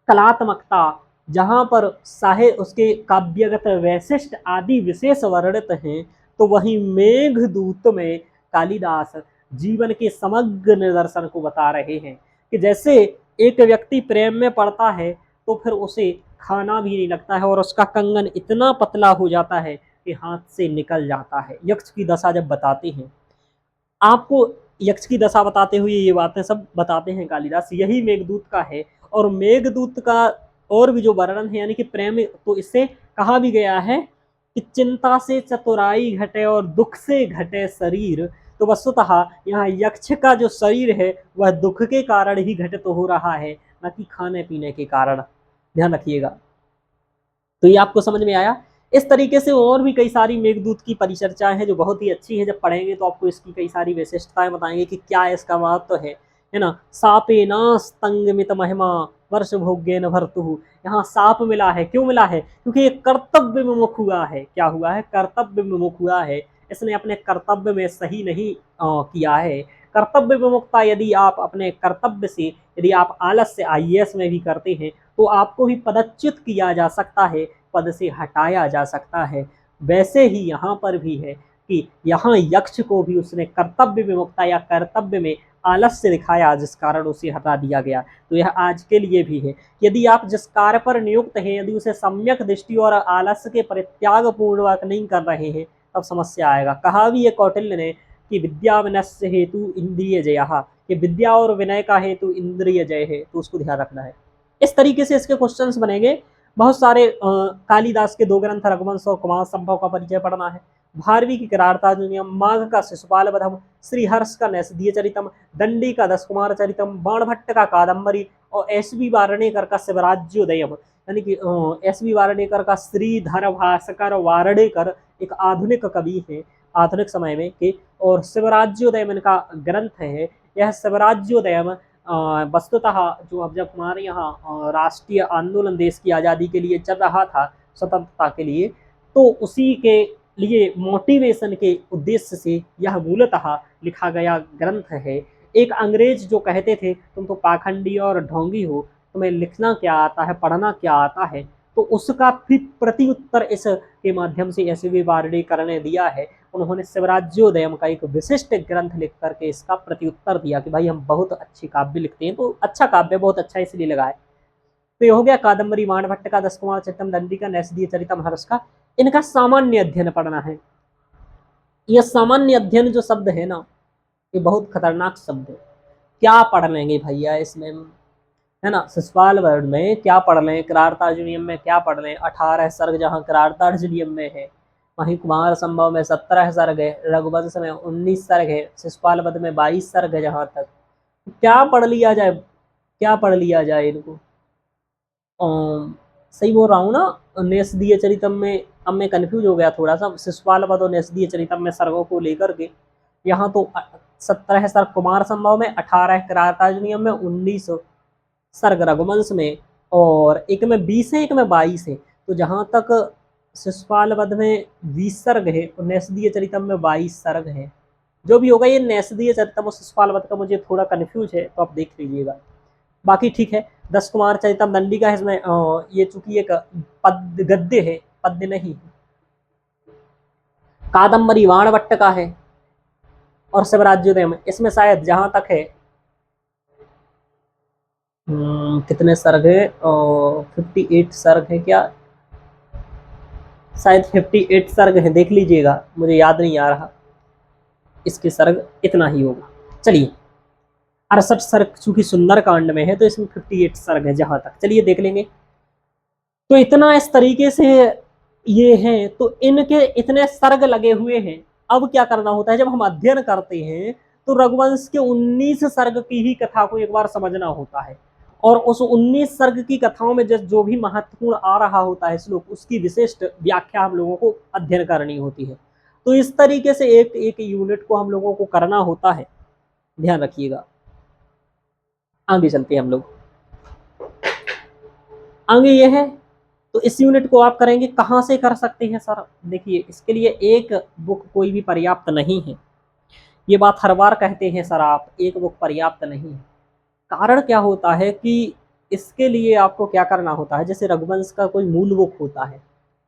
कलात्मकता, जहाँ पर साहे उसके काव्यगत वैशिष्ट आदि विशेष वर्णित हैं, तो वहीं मेघदूत में कालिदास जीवन के समग्र निदर्शन को बता रहे हैं कि जैसे एक व्यक्ति प्रेम में पड़ता है तो फिर उसे खाना भी नहीं लगता है और उसका कंगन इतना पतला हो जाता है कि हाथ से निकल जाता है। यक्ष की दशा जब बताते हैं आपको, यक्ष की दशा बताते हुए ये बातें सब बताते हैं कालिदास, यही मेघदूत का है। और मेघदूत का और भी जो वर्णन है यानी कि प्रेम, तो इससे कहा भी गया है कि चिंता से चतुराई घटे और दुख से घटे शरीर। तो वस्तुतः यहाँ यक्ष का जो शरीर है वह दुख के कारण ही घटित हो रहा है, न कि खाने पीने के कारण। ध्यान रखिएगा। तो ये आपको समझ में आया। इस तरीके से और भी कई सारी मेघदूत की परिचर्चाएं हैं जो बहुत ही अच्छी है। जब पढ़ेंगे तो आपको इसकी कई सारी विशिष्टताएं बताएंगे कि क्या इसका महत्व है ना। सापे नास तंगमित महिमा वर्ष भोग्य न भरतु। यहाँ साप मिला है, क्यों मिला है? क्योंकि ये कर्तव्य विमुख हुआ है। क्या हुआ है? कर्तव्य विमुख हुआ है। इसने अपने कर्तव्य में सही नहीं किया है। कर्तव्य विमुखता यदि आप अपने कर्तव्य से, यदि आप आलस से आईएएस में भी करते हैं तो आपको भी पदच्युत किया जा सकता है, पद से हटाया जा सकता है। वैसे ही यहाँ पर भी है कि यहाँ यक्ष को भी उसने कर्तव्य विमुखता या कर्तव्य में आलस्य दिखाया जिस कारण उसे हटा दिया गया। तो यह आज के लिए भी है। यदि आप जिस कार्य पर नियुक्त हैं यदि उसे सम्यक दृष्टि और आलस्य के परित्याग पूर्वक नहीं कर रहे हैं तब समस्या आएगा। कहा भी है कौटिल्य ने कि विद्या विनस्य हेतु इंद्रिय जय, कि विद्या और विनय का हेतु इंद्रिय जय है, तो उसको ध्यान रखना है। इस तरीके से इसके क्वेश्चंस बनेंगे बहुत सारे। कालिदास के दो ग्रंथ रघुवंश और कुमार संभव का परिचय पढ़ना है। भारवी की किरातार्जुनीयम, माघ का शिशुपाल वधम, श्रीहर्ष का नैषधीय चरितम, दंडी का दस कुमार चरितम, बाणभट्ट का कादम्बरी और एस.बी. वारणेकर का शिवराज्योदयम। यानी कि एस.बी. वारणेकर का श्रीधर भास्कर वारणेकर एक आधुनिक कवि है आधुनिक समय में के, और शिवराज्योदयम इनका ग्रंथ है। यह शिवराज्योदयम वस्तुतः जो अब जब हमारे यहाँ राष्ट्रीय आंदोलन देश की आज़ादी के लिए चल रहा था, स्वतंत्रता के लिए, तो उसी के लिए मोटिवेशन के उद्देश्य से यह मूलतः लिखा गया ग्रंथ है। एक अंग्रेज जो कहते थे तुम तो पाखंडी और ढोंगी हो, तुम्हें लिखना क्या आता है, पढ़ना क्या आता है, तो उसका फिर प्रति उत्तर इस के माध्यम से एस.बी. वारणेकर ने दिया है। उन्होंने शिवराज्योदयम का एक विशिष्ट ग्रंथ लिख करके इसका प्रत्युत्तर दिया कि भाई हम बहुत अच्छी काव्य लिखते हैं, तो अच्छा काव्य बहुत अच्छा इसलिए लगा है। तो ये हो गया कादम्बरी, बाणभट्ट का दस कुमार चरितम, दंडी का नैषधीय चरितम, हर्ष का। इनका सामान्य अध्ययन पढ़ना है। यह सामान्य अध्ययन जो शब्द है ना, ये बहुत खतरनाक शब्द है। क्या पढ़ लेंगे भैया इसमें, है ना। शिशुपाल वर्ण में क्या पढ़ लें, किरातार्जुनीयम में क्या पढ़ लें, 18 सर्ग जहाँ किरातार्जुनीयम में है, वहीं कुमार संभव में 17 सर्ग है, रघुवंश में 19 सर्ग है, शिशुपाल वध में 22 सर्ग है। जहाँ तक क्या पढ़ लिया जाए, क्या पढ़ लिया जाए इनको। सही बोल रहा हूँ ना। नैषधीय चरितम में अब मैं कंफ्यूज हो गया थोड़ा सा, शिशुपाल वध और नैषधीय चरितम में सर्गों को लेकर के। यहाँ तो 17 सर्ग कुमार संभव में, 18 किरातार्जुनीयम में, 19 सर्ग रघुवंश में, और एक में 20 है एक में 22 है। तो जहाँ तक शिशुपाल वध में 20 सर्ग है और नैषधीय चरितम में 22 सर्ग है। जो भी होगा ये नैषधीय चरितम और शिशुपाल वध का मुझे थोड़ा कन्फ्यूज है, तो आप देख लीजिएगा। बाकी ठीक है। दस कुमार चरितम दंडी का है, इसमें ये चूंकि एक पद्य गद्य है, पद्य नहीं है। कादम्बरी बाणभट्ट का है और शिवराज्योदय में इसमें शायद जहां तक है कितने सर्ग है, 58 सर्ग है क्या, शायद 58 सर्ग है, देख लीजिएगा, मुझे याद नहीं आ रहा। इसके सर्ग इतना ही होगा। चलिए 68 सर्ग चूंकि सुंदर कांड में है तो इसमें 58 सर्ग है जहां तक, चलिए देख लेंगे। तो इतना इस तरीके से ये हैं, तो इनके इतने सर्ग लगे हुए हैं। अब क्या करना होता है, जब हम अध्ययन करते हैं तो रघुवंश के 19 सर्ग की ही कथा को एक बार समझना होता है, और उस 19 सर्ग की कथाओं में जो भी महत्वपूर्ण आ रहा होता है श्लोक, उसकी विशिष्ट व्याख्या हम लोगों को अध्ययन करनी होती है। तो इस तरीके से एक एक यूनिट को हम लोगों को करना होता है, ध्यान रखिएगा। आगे चलते हैं हम लोग। आगे ये है, तो इस यूनिट को आप करेंगे, कहाँ से कर सकते हैं सर? देखिए इसके लिए एक बुक कोई भी पर्याप्त नहीं है। ये बात हर बार कहते हैं सर आप, एक बुक पर्याप्त नहीं है। कारण क्या होता है कि इसके लिए आपको क्या करना होता है, जैसे रघुवंश का कोई मूल बुक होता है,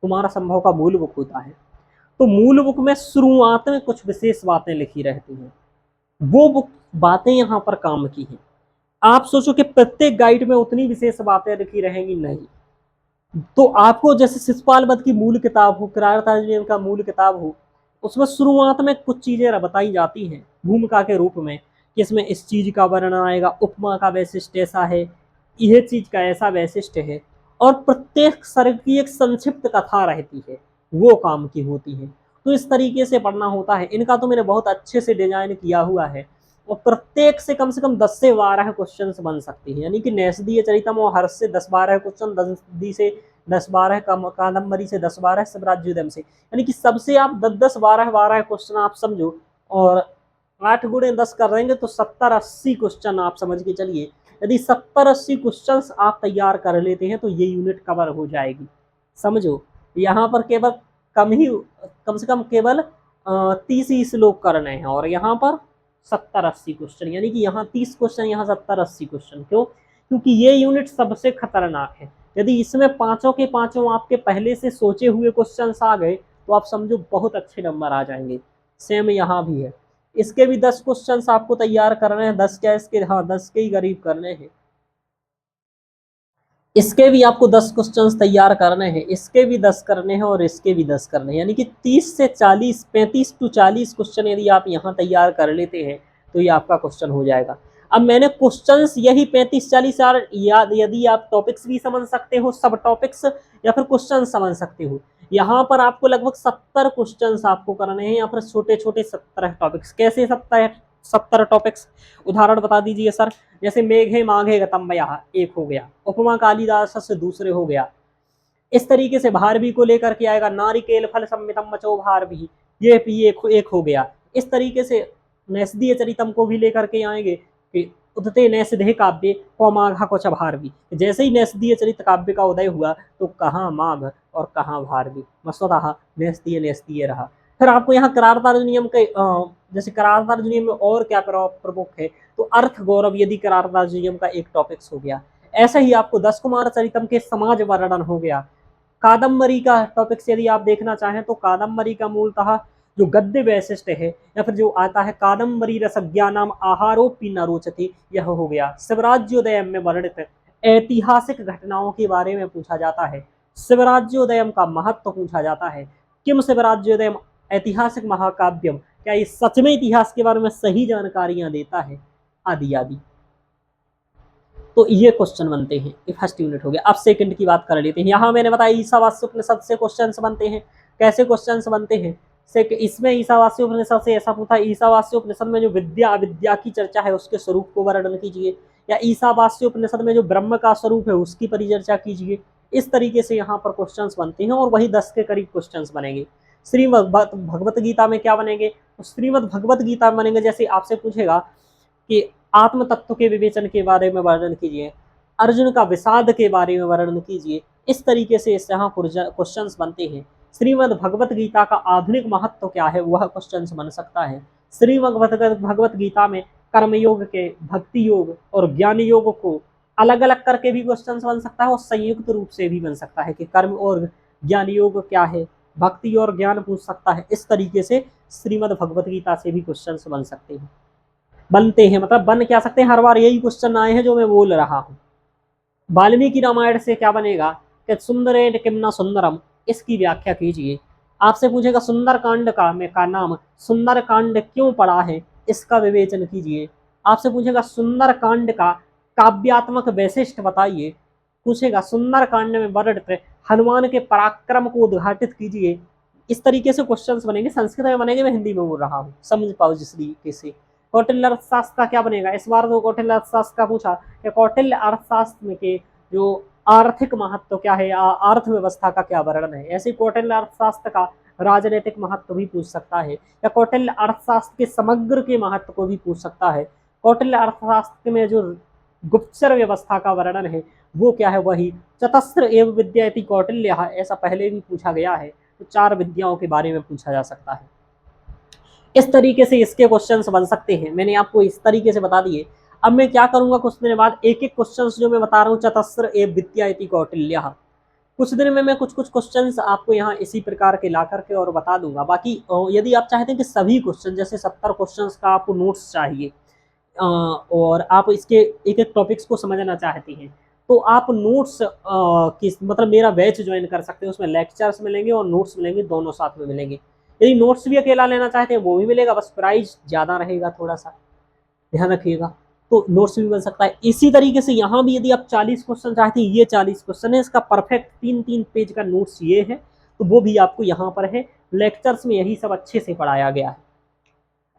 कुमार संभव का मूल बुक होता है, तो मूल बुक में शुरुआत में कुछ विशेष बातें लिखी रहती हैं, वो बुक बातें यहाँ पर काम की हैं। आप सोचो कि प्रत्येक गाइड में उतनी विशेष बातें लिखी रहेंगी, नहीं। तो आपको जैसे शिशुपाल वध की मूल किताब हो, किरारता नियम का मूल किताब हो, उसमें शुरुआत में कुछ चीजें बताई जाती हैं भूमिका के रूप में कि इसमें इस चीज का वर्णन आएगा, उपमा का वैशिष्ट ऐसा है, यह चीज का ऐसा वैशिष्ट है, और प्रत्येक सर्ग की एक संक्षिप्त कथा रहती है, वो काम की होती है। तो इस तरीके से पढ़ना होता है। इनका तो मैंने बहुत अच्छे से डिजाइन किया हुआ है, और प्रत्येक से कम 10 से 12 क्वेश्चन बन सकते हैं, यानी कि नैषधीय चरितम और हर्ष से 10-12 क्वेश्चन, दंडी से 10-12, कादम्बरी से 10-12, स्वराज्योदयम से, यानी कि सबसे आप 10-10, 12-12 क्वेश्चन आप समझो, और 8 गुणे 10 कर देंगे तो 70-80 क्वेश्चन आप समझ के चलिए। यदि 70-80 क्वेश्चन आप तैयार कर लेते हैं तो ये यूनिट कवर हो जाएगी। समझो, यहाँ पर केवल कम से कम केवल 30 ही श्लोक करने हैं, और यहाँ पर 70-80 क्वेश्चन, यानी कि यहाँ 30 क्वेश्चन, यहाँ 70-80 क्वेश्चन। क्यों? क्योंकि ये यूनिट सबसे खतरनाक है। यदि इसमें पांचों के पांचों आपके पहले से सोचे हुए क्वेश्चन आ गए तो आप समझो बहुत अच्छे नंबर आ जाएंगे। सेम यहाँ भी है, इसके भी 10 क्वेश्चन आपको तैयार करने हैं, 10 क्या इसके, हाँ 10 के ही करीब करने हैं। इसके भी आपको 10 क्वेश्चंस तैयार करने हैं, इसके भी 10 करने हैं, और इसके भी 10 करने हैं, यानी कि 30 से 40, 35 to 40 क्वेश्चन यदि आप यहाँ तैयार कर लेते हैं तो ये आपका क्वेश्चन हो जाएगा। अब मैंने क्वेश्चंस यही 35-40 याद, यदि आप टॉपिक्स भी समझ सकते हो, सब टॉपिक्स, या फिर क्वेश्चन समझ सकते हो। यहाँ पर आपको लगभग 70 क्वेश्चन आपको करने हैं, यहाँ पर छोटे छोटे 17 टॉपिक्स। कैसे 70 टॉपिक्स? उदाहरण बता दीजिए सर। जैसे मेघे माघे गतम्बया एक हो गया, उपमा कालिदास से दूसरे हो गया। इस तरीके से भारवी को लेकर के आएगा, नारिकेल फल सम्मितम मचो भारवी, ये भी एक हो गया। इस तरीके से नैषधीय चरितम को भी लेकर के आएंगे कि उदते नैषधे काव्य को माघा को भारवी। जैसे ही नैषधीय चरित काव्य का उदय हुआ तो कहाँ माघ और कहाँ भारवी, मसवतः नैषधीय नैषधीय रहा। फिर आपको यहाँ करारतार्ज नियम के जैसे करारतार्ज नियम में और क्या प्रमुख है, तो अर्थ गौरव यदि करारतार्ज नियम का एक टॉपिक्स हो गया। ऐसे ही आपको 10 कुमार चरितम के समाज वर्णन हो गया। कादम्बरी का टॉपिक्स यदि आप देखना चाहें तो कादम्बरी का मूलतः जो गद्य वैशिष्ट है, या फिर जो आता है कादम्बरी रसज्ञानाम आहारोपि न रोचते, यह हो गया। शिवराज्योदयम में वर्णित ऐतिहासिक घटनाओं के बारे में पूछा जाता है, शिवराज्योदयम का महत्व पूछा जाता है। किम शिवराज्योदयम ऐतिहासिक महाकाव्यम, क्या ये सच में इतिहास के बारे में सही जानकारियां देता है, आदि आदि। तो ये क्वेश्चन बनते हैं। ये फर्स्ट यूनिट हो गया। अब सेकंड की बात कर लेते हैं। यहाँ मैंने बताया ईसावास्य उपनिषद से क्वेश्चन बनते हैं। कैसे क्वेश्चन बनते हैं? इसमें ईसावास्य उपनिषद से ऐसा पूछा, ईसावास्य उपनिषद में जो विद्या अविद्या की चर्चा है उसके स्वरूप को वर्णन कीजिए, या ईसावास्य उपनिषद में जो ब्रह्म का स्वरूप है उसकी परिचर्चा कीजिए। इस तरीके से यहाँ पर क्वेश्चंस बनते हैं, और वही 10 के करीब क्वेश्चंस बनेंगे। श्रीमद् भगवत गीता में क्या बनेंगे? श्रीमद् भगवत गीता में बनेंगे, जैसे आपसे पूछेगा कि आत्म तत्व के विवेचन के बारे में वर्णन कीजिए, अर्जुन का विषाद के बारे में वर्णन कीजिए। इस तरीके से इस यहाँ क्वेश्चंस बनते हैं। श्रीमद् भगवत गीता का आधुनिक महत्व क्या है, वह क्वेश्चंस बन सकता है। श्रीमद् भगवत गीता में कर्मयोग के, भक्ति योग और ज्ञान योग को अलग अलग करके भी क्वेश्चंस बन सकता है, और संयुक्त रूप से भी बन सकता है कि कर्म और ज्ञान योग क्या है, भक्ति और ज्ञान पूछ सकता है। इस तरीके से श्रीमद् भगवत गीता से भी क्वेश्चंस बन सकते हैं, बनते हैं, मतलब बन क्या सकते हैं। हर बार यही क्वेश्चन आए हैं जो मैं बोल रहा हूँ। वाल्मीकि रामायण से क्या बनेगा कि सुंदरेण किम न सुंदरम, इसकी व्याख्या कीजिए। आपसे पूछेगा सुंदर कांड का नाम सुंदर कांड क्यों पड़ा है, इसका विवेचन कीजिए। आपसे पूछेगा सुंदर कांड का काव्यात्मक वैशिष्ट बताइए। पूछेगा सुंदर कांड में वर्णित हनुमान के पराक्रम को उद्घाटित कीजिए। इस तरीके से क्वेश्चंस बनेंगे। संस्कृत में बनेंगे, मैं हिंदी में बोल रहा हूँ, समझ पाओ जिस तरीके से। कौटिल्य अर्थशास्त्र का क्या बनेगा? इस बार तो कौटिल्य अर्थशास्त्र का पूछा कि कौटिल्य अर्थशास्त्र के जो आर्थिक महत्व क्या है, या अर्थव्यवस्था का क्या वर्णन है। ऐसे कौटिल्य अर्थशास्त्र का राजनीतिक महत्व भी पूछ सकता है, या कौटिल्य अर्थशास्त्र के समग्र के महत्व को भी पूछ सकता है। कौटिल्य अर्थशास्त्र में जो गुप्तचर व्यवस्था का वर्णन है वो क्या है, वही चतस्र एवं विद्या इति कौटिल्य, ऐसा पहले भी पूछा गया है। तो 4 विद्याओं के बारे में पूछा जा सकता है। इस तरीके से इसके क्वेश्चंस बन सकते हैं। मैंने आपको इस तरीके से बता दिए। अब मैं क्या करूंगा, कुछ दिन बाद एक एक क्वेश्चंस जो मैं बता रहा हूँ, चतस्र एवं विद्या इति कौटिल्य, कुछ दिन में मैं कुछ कुछ क्वेश्चंस आपको यहाँ इसी प्रकार के ला करके और बता दूंगा। बाकी यदि आप चाहते हैं कि सभी क्वेश्चन, जैसे 70 क्वेश्चंस का आपको नोट्स चाहिए, और आप इसके एक एक टॉपिक्स को समझना चाहती हैं तो आप नोट्स किस मतलब मेरा बैच ज्वाइन कर सकते हैं। उसमें लेक्चर्स मिलेंगे और नोट्स मिलेंगे, दोनों साथ में मिलेंगे। यदि नोट्स भी अकेला लेना चाहते हैं वो भी मिलेगा, बस प्राइस ज़्यादा रहेगा, थोड़ा सा ध्यान रखिएगा। तो नोट्स भी बन सकता है। इसी तरीके से यहाँ भी यदि आप 40 क्वेश्चन चाहते हैं, ये 40 क्वेश्चन है, इसका परफेक्ट 3-3 पेज का नोट्स ये है, तो वो भी आपको यहाँ पर है। लेक्चर्स में यही सब अच्छे से पढ़ाया गया है।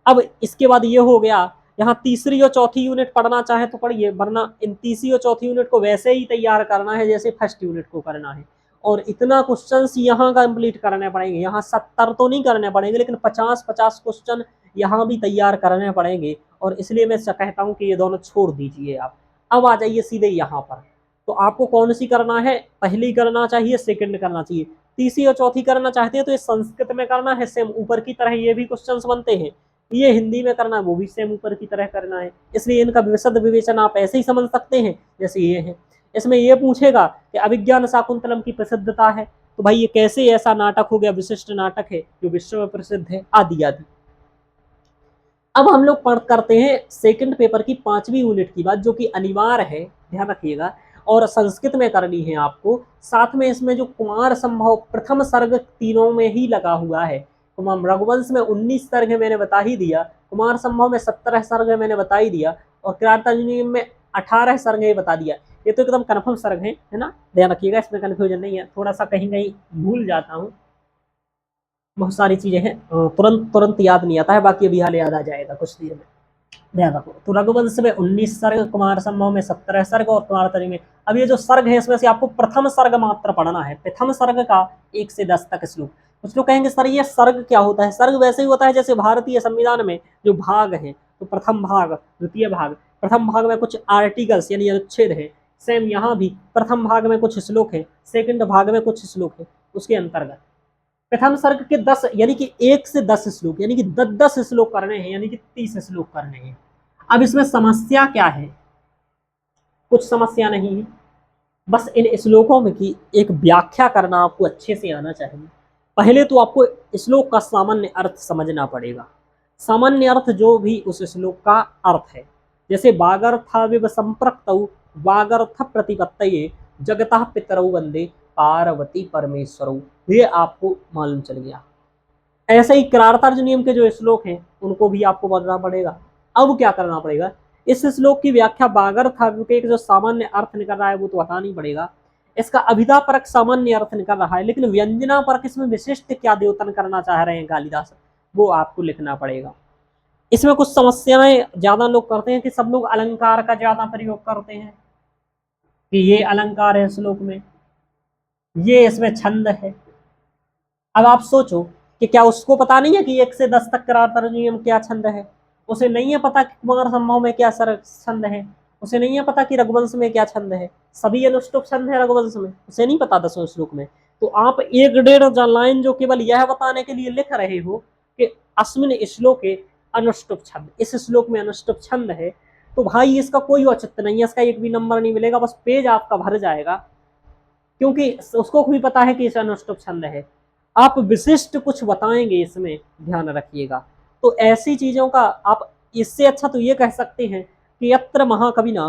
अब इसके बाद ये हो गया, यहाँ तीसरी और चौथी यूनिट पढ़ना चाहे तो पढ़िए, वरना इन तीसरी और चौथी यूनिट को वैसे ही तैयार करना है जैसे फर्स्ट यूनिट को करना है। और इतना क्वेश्चंस यहाँ कंप्लीट करने पड़ेंगे, यहाँ 70 तो नहीं करने पड़ेंगे, लेकिन 50-50 क्वेश्चन यहाँ भी तैयार करने पड़ेंगे। और इसलिए मैं कहता हूँ कि ये दोनों छोड़ दीजिए आप। अब आ जाइए सीधे यहाँ पर, तो आपको कौन सी करना है, पहली करना चाहिए, सेकंड करना चाहिए, तीसरी और चौथी करना चाहते हैं तो ये संस्कृत में करना है, सेम ऊपर की तरह ये भी क्वेश्चंस बनते हैं। ये हिंदी में करना है, वो भी सेम ऊपर की तरह करना है। इसलिए इनका विशद विवेचन आप ऐसे ही समझ सकते हैं जैसे ये है। इसमें ये पूछेगा कि अभिज्ञान शाकुंतलम की प्रसिद्धता है, तो भाई ये कैसे ऐसा नाटक हो गया, विशिष्ट नाटक है जो विश्व में प्रसिद्ध है, आदि आदि। अब हम लोग पढ़ करते हैं सेकंड पेपर की 5वीं यूनिट की बात, जो कि अनिवार्य है, ध्यान रखिएगा, और संस्कृत में करनी है आपको। साथ में इसमें जो कुमार संभव प्रथम सर्ग तीनों में ही लगा हुआ है। रघुवंश में 19 सर्ग है, मैंने बता ही दिया। कुमार संभव में 17 सर्ग है, मैंने बता ही दिया। और किरातार्जुनीय में 18 सर्ग है, बता दिया। ये तो एकदम कन्फर्म सर्ग है ना, ध्यान रखिएगा, इसमें कन्फ्यूजन नहीं है। थोड़ा सा कहीं कहीं भूल जाता हूँ, बहुत सारी चीजें हैं, तुरंत तुरंत याद नहीं आता है, बाकी अभी हाल याद आ जाएगा कुछ देर में, ध्यान रखो। तो रघुवंश में 19 सर्ग, कुमार संभव में 17 सर्ग, और किरातार्जुनीय में, अब ये जो सर्ग है इसमें से आपको प्रथम सर्ग मात्र पढ़ना है। प्रथम सर्ग का 1 से 10 तक श्लोक। कुछ लोग कहेंगे सर ये सर्ग क्या होता है? सर्ग वैसे ही होता है जैसे भारतीय संविधान में जो भाग है, तो प्रथम भाग, द्वितीय भाग। प्रथम भाग में कुछ आर्टिकल्स यानी अनुच्छेद है, सेम यहाँ भी प्रथम भाग में कुछ श्लोक है, सेकंड भाग में कुछ श्लोक है, उसके अंतर्गत प्रथम सर्ग के 10 यानी कि 1 से 10 श्लोक, यानी कि 10 श्लोक करने हैं, यानी कि 30 श्लोक करने हैं। अब इसमें समस्या क्या है? कुछ समस्या नहीं है, बस इन श्लोकों में की एक व्याख्या करना आपको अच्छे से आना चाहिए। पहले तो आपको श्लोक का सामान्य अर्थ समझना पड़ेगा। सामान्य अर्थ जो भी उस श्लोक का अर्थ है, जैसे वागर्थाविव संप्रक्तौ वागर्थ प्रतिपत्तये जगतः पितरौ वंदे पार्वती परमेश्वरौ, ये आपको मालूम चल गया। ऐसे ही किरातार्जुनीय के जो श्लोक हैं उनको भी आपको बताना पड़ेगा। अब क्या करना पड़ेगा, इस श्लोक की व्याख्या वागर्थाविव के जो सामान्य अर्थ निकल रहा है वो तो बताना ही पड़ेगा। इसका अभिधा परक सामान्य अर्थ निकल रहा है, लेकिन व्यंजना परक इसमें विशिष्ट क्या द्योतन करना चाह रहे हैं कालिदास, वो आपको लिखना पड़ेगा। इसमें कुछ समस्याएं ज्यादा लोग करते हैं कि सब लोग अलंकार का ज्यादा प्रयोग करते हैं, कि ये अलंकार है श्लोक में, ये इसमें छंद है। अब आप सोचो कि क्या उसको पता नहीं है कि 1 से 10 तक किरातार्जुनीय क्या छंद है? उसे नहीं है पता कि कुमार संभव में क्या छंद है? उसे नहीं है पता कि रघुवंश में क्या छंद है? सभी अनुष्टुप छंद है रघुवंश में, उसे नहीं पता 10वें श्लोक में। तो आप 1-1.5 लाइन जो केवल यह बताने के लिए लिख रहे हो कि अस्मिन श्लोक अनुष्टुप छंद, इस श्लोक में अनुष्टुप छंद है, तो भाई इसका कोई औचित्य नहीं है, इसका एक भी नंबर नहीं मिलेगा, बस पेज आपका भर जाएगा, क्योंकि उसको भी पता है कि इस अनुष्टुप छंद है। आप विशिष्ट कुछ बताएंगे इसमें, ध्यान रखिएगा। तो ऐसी चीजों का आप, इससे अच्छा तो ये कह सकते हैं कि यत्र महाकविना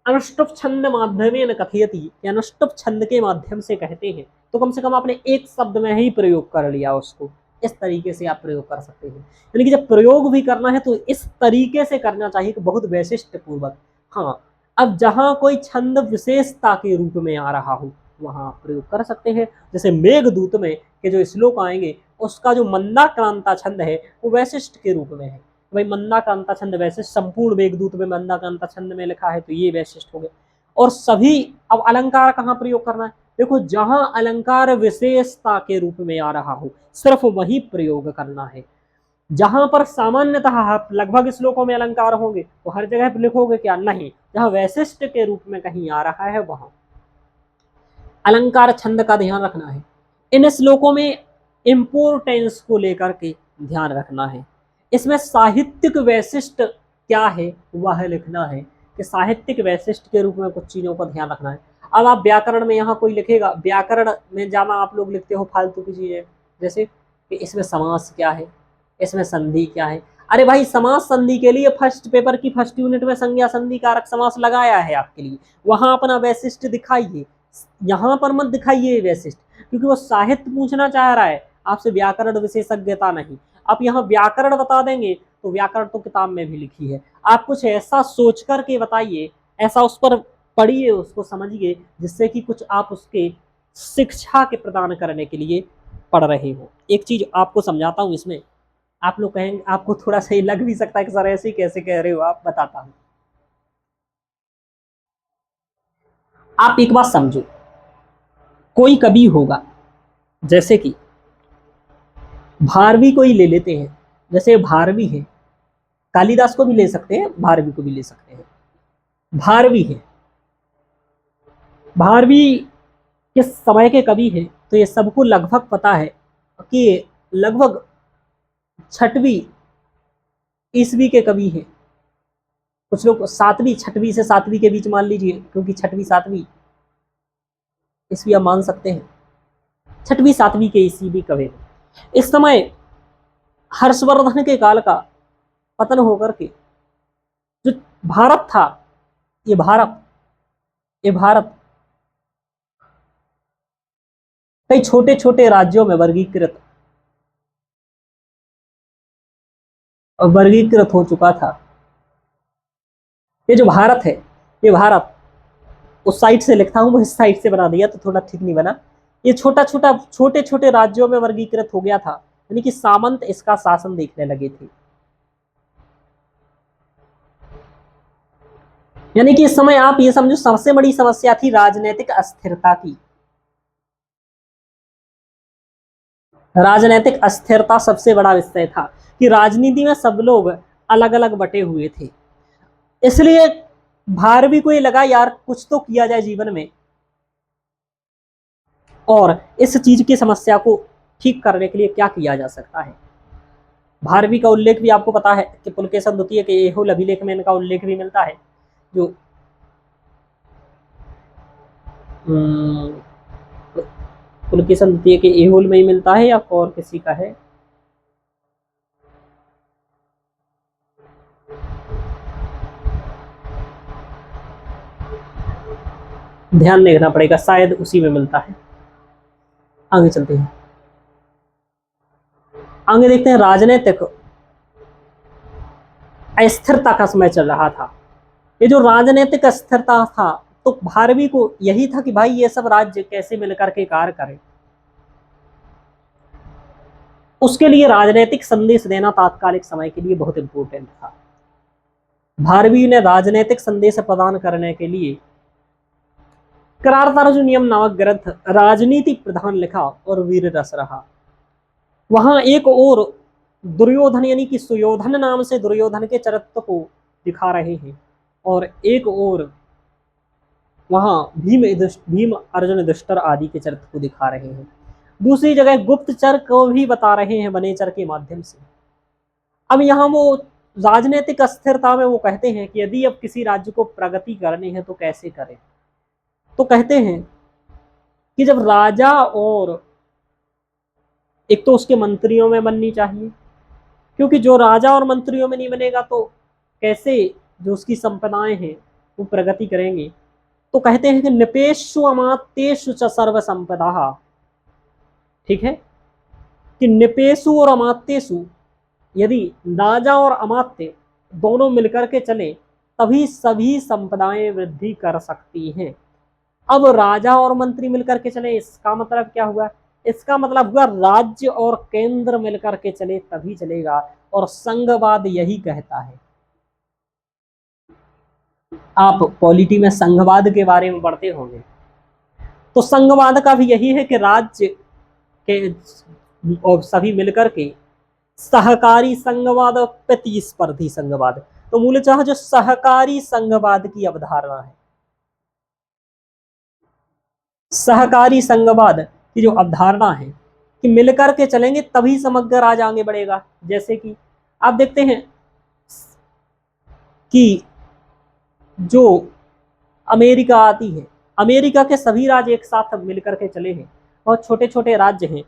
अनुष्टुप छंद माध्यमेन कथयति, अनुष्टुप छंद के माध्यम से कहते हैं, तो कम से कम आपने एक शब्द में ही प्रयोग कर लिया उसको। इस तरीके से आप प्रयोग कर सकते हैं, यानी कि जब प्रयोग भी करना है तो इस तरीके से करना चाहिए कि बहुत वैशिष्ट पूर्वक। हाँ, अब जहां कोई छंद विशेषता के रूप में आ रहा हो वहां प्रयोग कर सकते हैं। जैसे मेघदूत में के जो श्लोक आएंगे उसका जो मंदाक्रांता छंद है वो वैशिष्ट के रूप में है। भाई मंदाक्रांता छंद वैशिष्ट, संपूर्ण मेघदूत में मंदाक्रांता छंद में लिखा है तो ये वैशिष्ट हो गए। और सभी, अब अलंकार कहाँ प्रयोग करना है? देखो जहां अलंकार विशेषता के रूप में आ रहा हो सिर्फ वही प्रयोग करना है। जहां पर सामान्यतः लगभग श्लोकों में अलंकार होंगे तो हर जगह लिखोगे क्या? नहीं, जहां वैशिष्ट के रूप में कहीं आ रहा है वहां अलंकार छंद का ध्यान रखना है। इन श्लोकों में इंपोर्टेंस को लेकर के ध्यान रखना है। इसमें साहित्यिक वैशिष्ट क्या है वह लिखना है, कि साहित्यिक वैशिष्ट के रूप में कुछ चीजों का ध्यान रखना है। अब आप व्याकरण में यहाँ कोई लिखेगा, व्याकरण में जाना आप लोग लिखते हो फालतू की चीजें, जैसे कि इसमें समास क्या है, इसमें संधि क्या है। अरे भाई, समास संधि के लिए फर्स्ट पेपर की फर्स्ट यूनिट में संज्ञा संधि कारक समास लगाया है आपके लिए, वहां अपना वैशिष्ट दिखाइए, यहां पर मत दिखाइए वैशिष्ट, क्योंकि वो साहित्य पूछना चाह रहा है आपसे, व्याकरण विशेषज्ञता नहीं। आप यहाँ व्याकरण बता देंगे तो व्याकरण तो किताब में भी लिखी है, आप कुछ ऐसा सोच करके बताइए, ऐसा उस पर पढ़िए, उसको समझिए, जिससे कि कुछ आप उसके शिक्षा के प्रदान करने के लिए पढ़ रहे हो। एक चीज आपको समझाता हूँ इसमें, आप लोग कहेंगे, आपको थोड़ा सही लग भी सकता है कि सर ऐसे कैसे कह रहे हो आप, बताता हूँ। आप एक बात समझो, कोई कवि होगा, जैसे कि भारवी को ही ले लेते हैं, जैसे भारवी है, कालिदास को भी ले सकते हैं, भारवी को भी ले सकते हैं। भारवी है, भारवी किस समय के कवि हैं, तो ये सबको लगभग पता है कि लगभग 6वीं ईस्वी के कवि हैं। कुछ लोग 7वीं, 6वीं से 7वीं के बीच मान लीजिए, क्योंकि 6वीं 7वीं ईस्वी आप मान सकते हैं, 6वीं 7वीं के ईस्वी कवि। इस समय हर्षवर्धन के काल का पतन होकर के जो भारत था, ये भारत, ये भारत कई छोटे छोटे राज्यों में वर्गीकृत हो चुका था। ये जो भारत है, ये भारत, उस साइड से लिखता हूं, मैं इस साइड से बना दिया तो थोड़ा ठीक नहीं बना। ये छोटा छोटा छोटे छोटे राज्यों में वर्गीकृत हो गया था, यानी कि सामंत इसका शासन देखने लगे थे। यानी कि इस समय आप ये समझो, सबसे बड़ी समस्या थी राजनीतिक अस्थिरता की। राजनीतिक अस्थिरता सबसे बड़ा विषय था कि राजनीति में सब लोग अलग अलग बटे हुए थे। इसलिए भारवी को ये लगा, यार कुछ तो किया जाए जीवन में, और इस चीज की समस्या को ठीक करने के लिए क्या किया जा सकता है। भारवी का उल्लेख भी आपको पता है कि पुलकेशन द्वितीय के एहोल अभिलेख में इनका उल्लेख भी मिलता है, जो पुलकेशन द्वितीय के एहोल में ही मिलता है, या और किसी का है। ध्यान देखना पड़ेगा, शायद उसी में मिलता है। आगे चलते हैं, आगे देखते हैं। राजनीतिक अस्थिरता का समय चल रहा था। ये जो राजनीतिक अस्थिरता था, तो भारवी को यही था कि भाई ये सब राज्य कैसे मिलकर के कार्य करें। उसके लिए राजनीतिक संदेश देना तात्कालिक समय के लिए बहुत इंपॉर्टेंट था। भारवी ने राजनीतिक संदेश प्रदान करने के लिए करारतार्जुन नियम नामक ग्रंथ राजनीति प्रधान लिखा और वीर रस रहा। वहां एक और दुर्योधन, यानी कि सुयोधन नाम से दुर्योधन के चरित्र को दिखा रहे हैं, और एक और वहां भीम अर्जुन युधिष्ठिर आदि के चरित्र को दिखा रहे हैं। दूसरी जगह गुप्तचर को भी बता रहे हैं वनेचर के माध्यम से। अब यहाँ वो राजनीतिक अस्थिरता में वो कहते हैं कि यदि अब किसी राज्य को प्रगति करनी है तो कैसे करें। तो कहते हैं कि जब राजा, और एक तो उसके मंत्रियों में बननी चाहिए, क्योंकि जो राजा और मंत्रियों में नहीं बनेगा तो कैसे जो उसकी संपदाएं हैं वो प्रगति करेंगे। तो कहते हैं कि निपेशु अमात्येषु च सर्व संपदा, ठीक है, कि निपेशु और अमात्येषु, यदि राजा और अमात्य दोनों मिलकर के चले तभी सभी संपदाएं वृद्धि कर सकती हैं। अब राजा और मंत्री मिलकर के चले, इसका मतलब क्या हुआ, इसका मतलब हुआ राज्य और केंद्र मिलकर के चले तभी चलेगा, और संघवाद यही कहता है। आप पॉलिटी में संघवाद के बारे में पढ़ते होंगे, तो संघवाद का भी यही है कि राज्य के और सभी मिलकर के सहकारी संघवाद और प्रतिस्पर्धी संघवाद, तो मूलतः जो सहकारी संघवाद की अवधारणा है, सहकारी संघवाद की जो अवधारणा है कि मिलकर के चलेंगे तभी समग्र राज्य आगे बढ़ेगा। जैसे कि आप देखते हैं कि जो अमेरिका आती है, अमेरिका के सभी राज्य एक साथ मिलकर के चले हैं, और छोटे छोटे राज्य हैं,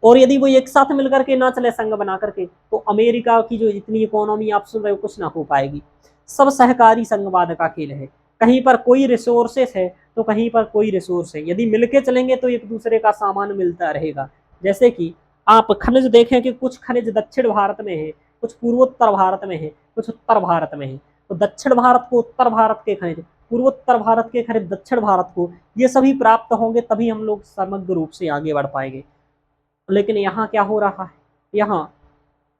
और यदि वो एक साथ मिलकर के ना चले संघ बना करके, तो अमेरिका की जो इतनी इकोनॉमी आप सुन रहे हो कुछ ना हो पाएगी। सब सहकारी संघवाद का खेल है, कहीं पर कोई रिसोर्सेस है तो कहीं पर कोई रिसोर्स है, यदि मिलके चलेंगे तो एक दूसरे का सामान मिलता रहेगा। जैसे कि आप खनिज देखें कि कुछ खनिज दक्षिण भारत में है, कुछ पूर्वोत्तर भारत में है, कुछ उत्तर भारत में है। तो दक्षिण भारत को उत्तर भारत के खनिज, पूर्वोत्तर भारत के खनिज दक्षिण भारत को, ये सभी प्राप्त होंगे तभी हम लोग समग्र रूप से आगे बढ़ पाएंगे। लेकिन यहाँ क्या हो रहा है, यहाँ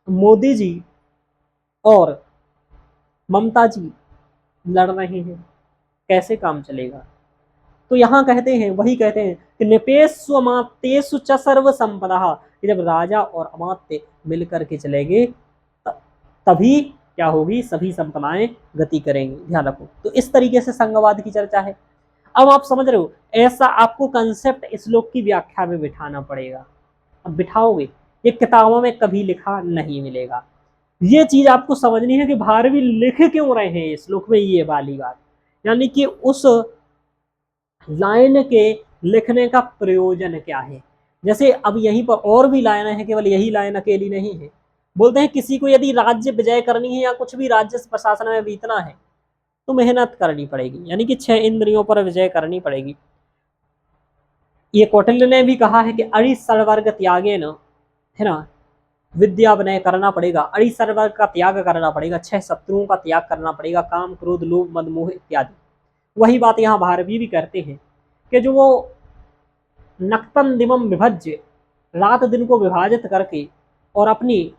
मोदी जी और ममता जी लड़ रहे हैं, कैसे काम चलेगा। तो यहाँ कहते हैं, वही कहते हैं कि निपेस्व अमात्येषु च सर्व संपदा, कि जब राजा और अमात्य मिलकर के चलेंगे तभी क्या होगी, सभी संपदाएं गति करेंगी, ध्यान रखो। तो इस तरीके से संघवाद की चर्चा है। अब आप समझ रहे हो, ऐसा आपको कंसेप्ट इस श्लोक की व्याख्या में बिठाना पड़ेगा। अब बिठाओगे, ये किताबों में कभी लिखा नहीं मिलेगा। ये चीज आपको समझनी है कि भारवी लिख क्यों रहे हैं इस श्लोक में, ये वाली बात, यानी कि उस लाइन के लिखने का प्रयोजन क्या है। जैसे अब यहीं पर और भी लाइन है, केवल यही लाइन अकेली नहीं है। बोलते हैं किसी को यदि राज्य विजय करनी है या कुछ भी राज्य प्रशासन में बीतना है तो मेहनत करनी पड़ेगी, यानी कि 6 इंद्रियों पर विजय करनी पड़ेगी। ये कौटिल्य ने भी कहा है कि अरि सर्वर्ग त्यागे न, है ना, विद्या विनय करना पड़ेगा, अरि सर्वर्ग का त्याग करना पड़ेगा, 6 शत्रुओं का त्याग करना पड़ेगा, काम क्रोध लोभ मद मोह इत्यादि। वही बात यहाँ भारवी भी करते हैं कि जो वो नक्तन दिमम विभज्य, रात दिन को विभाजित करके और अपनी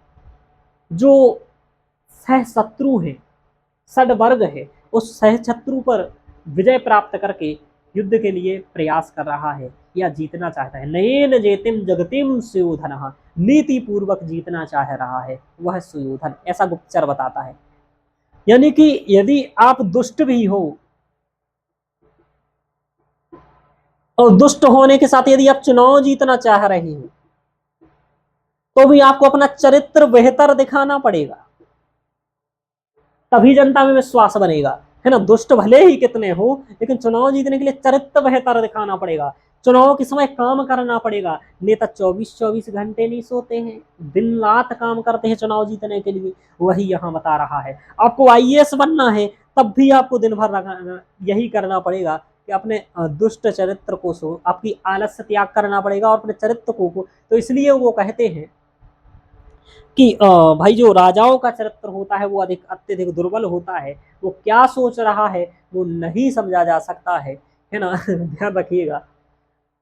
जो सह शत्रु है, सड वर्ग है, उस सह शत्रु पर विजय प्राप्त करके युद्ध के लिए प्रयास कर रहा है या जीतना चाहता है। नयेन जेतिम जगतिम सुयोधन, नीति पूर्वक जीतना चाह रहा है वह सुयोधन, ऐसा गुप्तचर बताता है। यानी कि यदि आप दुष्ट भी हो और दुष्ट होने के साथ यदि आप चुनाव जीतना चाह रहे हो तो भी आपको अपना चरित्र बेहतर दिखाना पड़ेगा, तभी जनता में विश्वास बनेगा, है ना। दुष्ट भले ही कितने हो, लेकिन चुनाव जीतने के लिए चरित्र बेहतर दिखाना पड़ेगा, चुनाव के समय काम करना पड़ेगा। नेता 24-24 घंटे नहीं सोते हैं, दिन रात काम करते हैं चुनाव जीतने के लिए। वही यहाँ बता रहा है, आपको आईएएस बनना है तब भी आपको दिन भर यही करना पड़ेगा कि अपने दुष्ट चरित्र को आपकी आलस्य त्याग करना पड़ेगा और अपने चरित्र को। तो इसलिए वो कहते हैं कि भाई जो राजाओं का चरित्र होता है वो अत्यधिक दुर्बल होता है, वो क्या सोच रहा है वो नहीं समझा जा सकता है ना। ध्यान रखिएगा।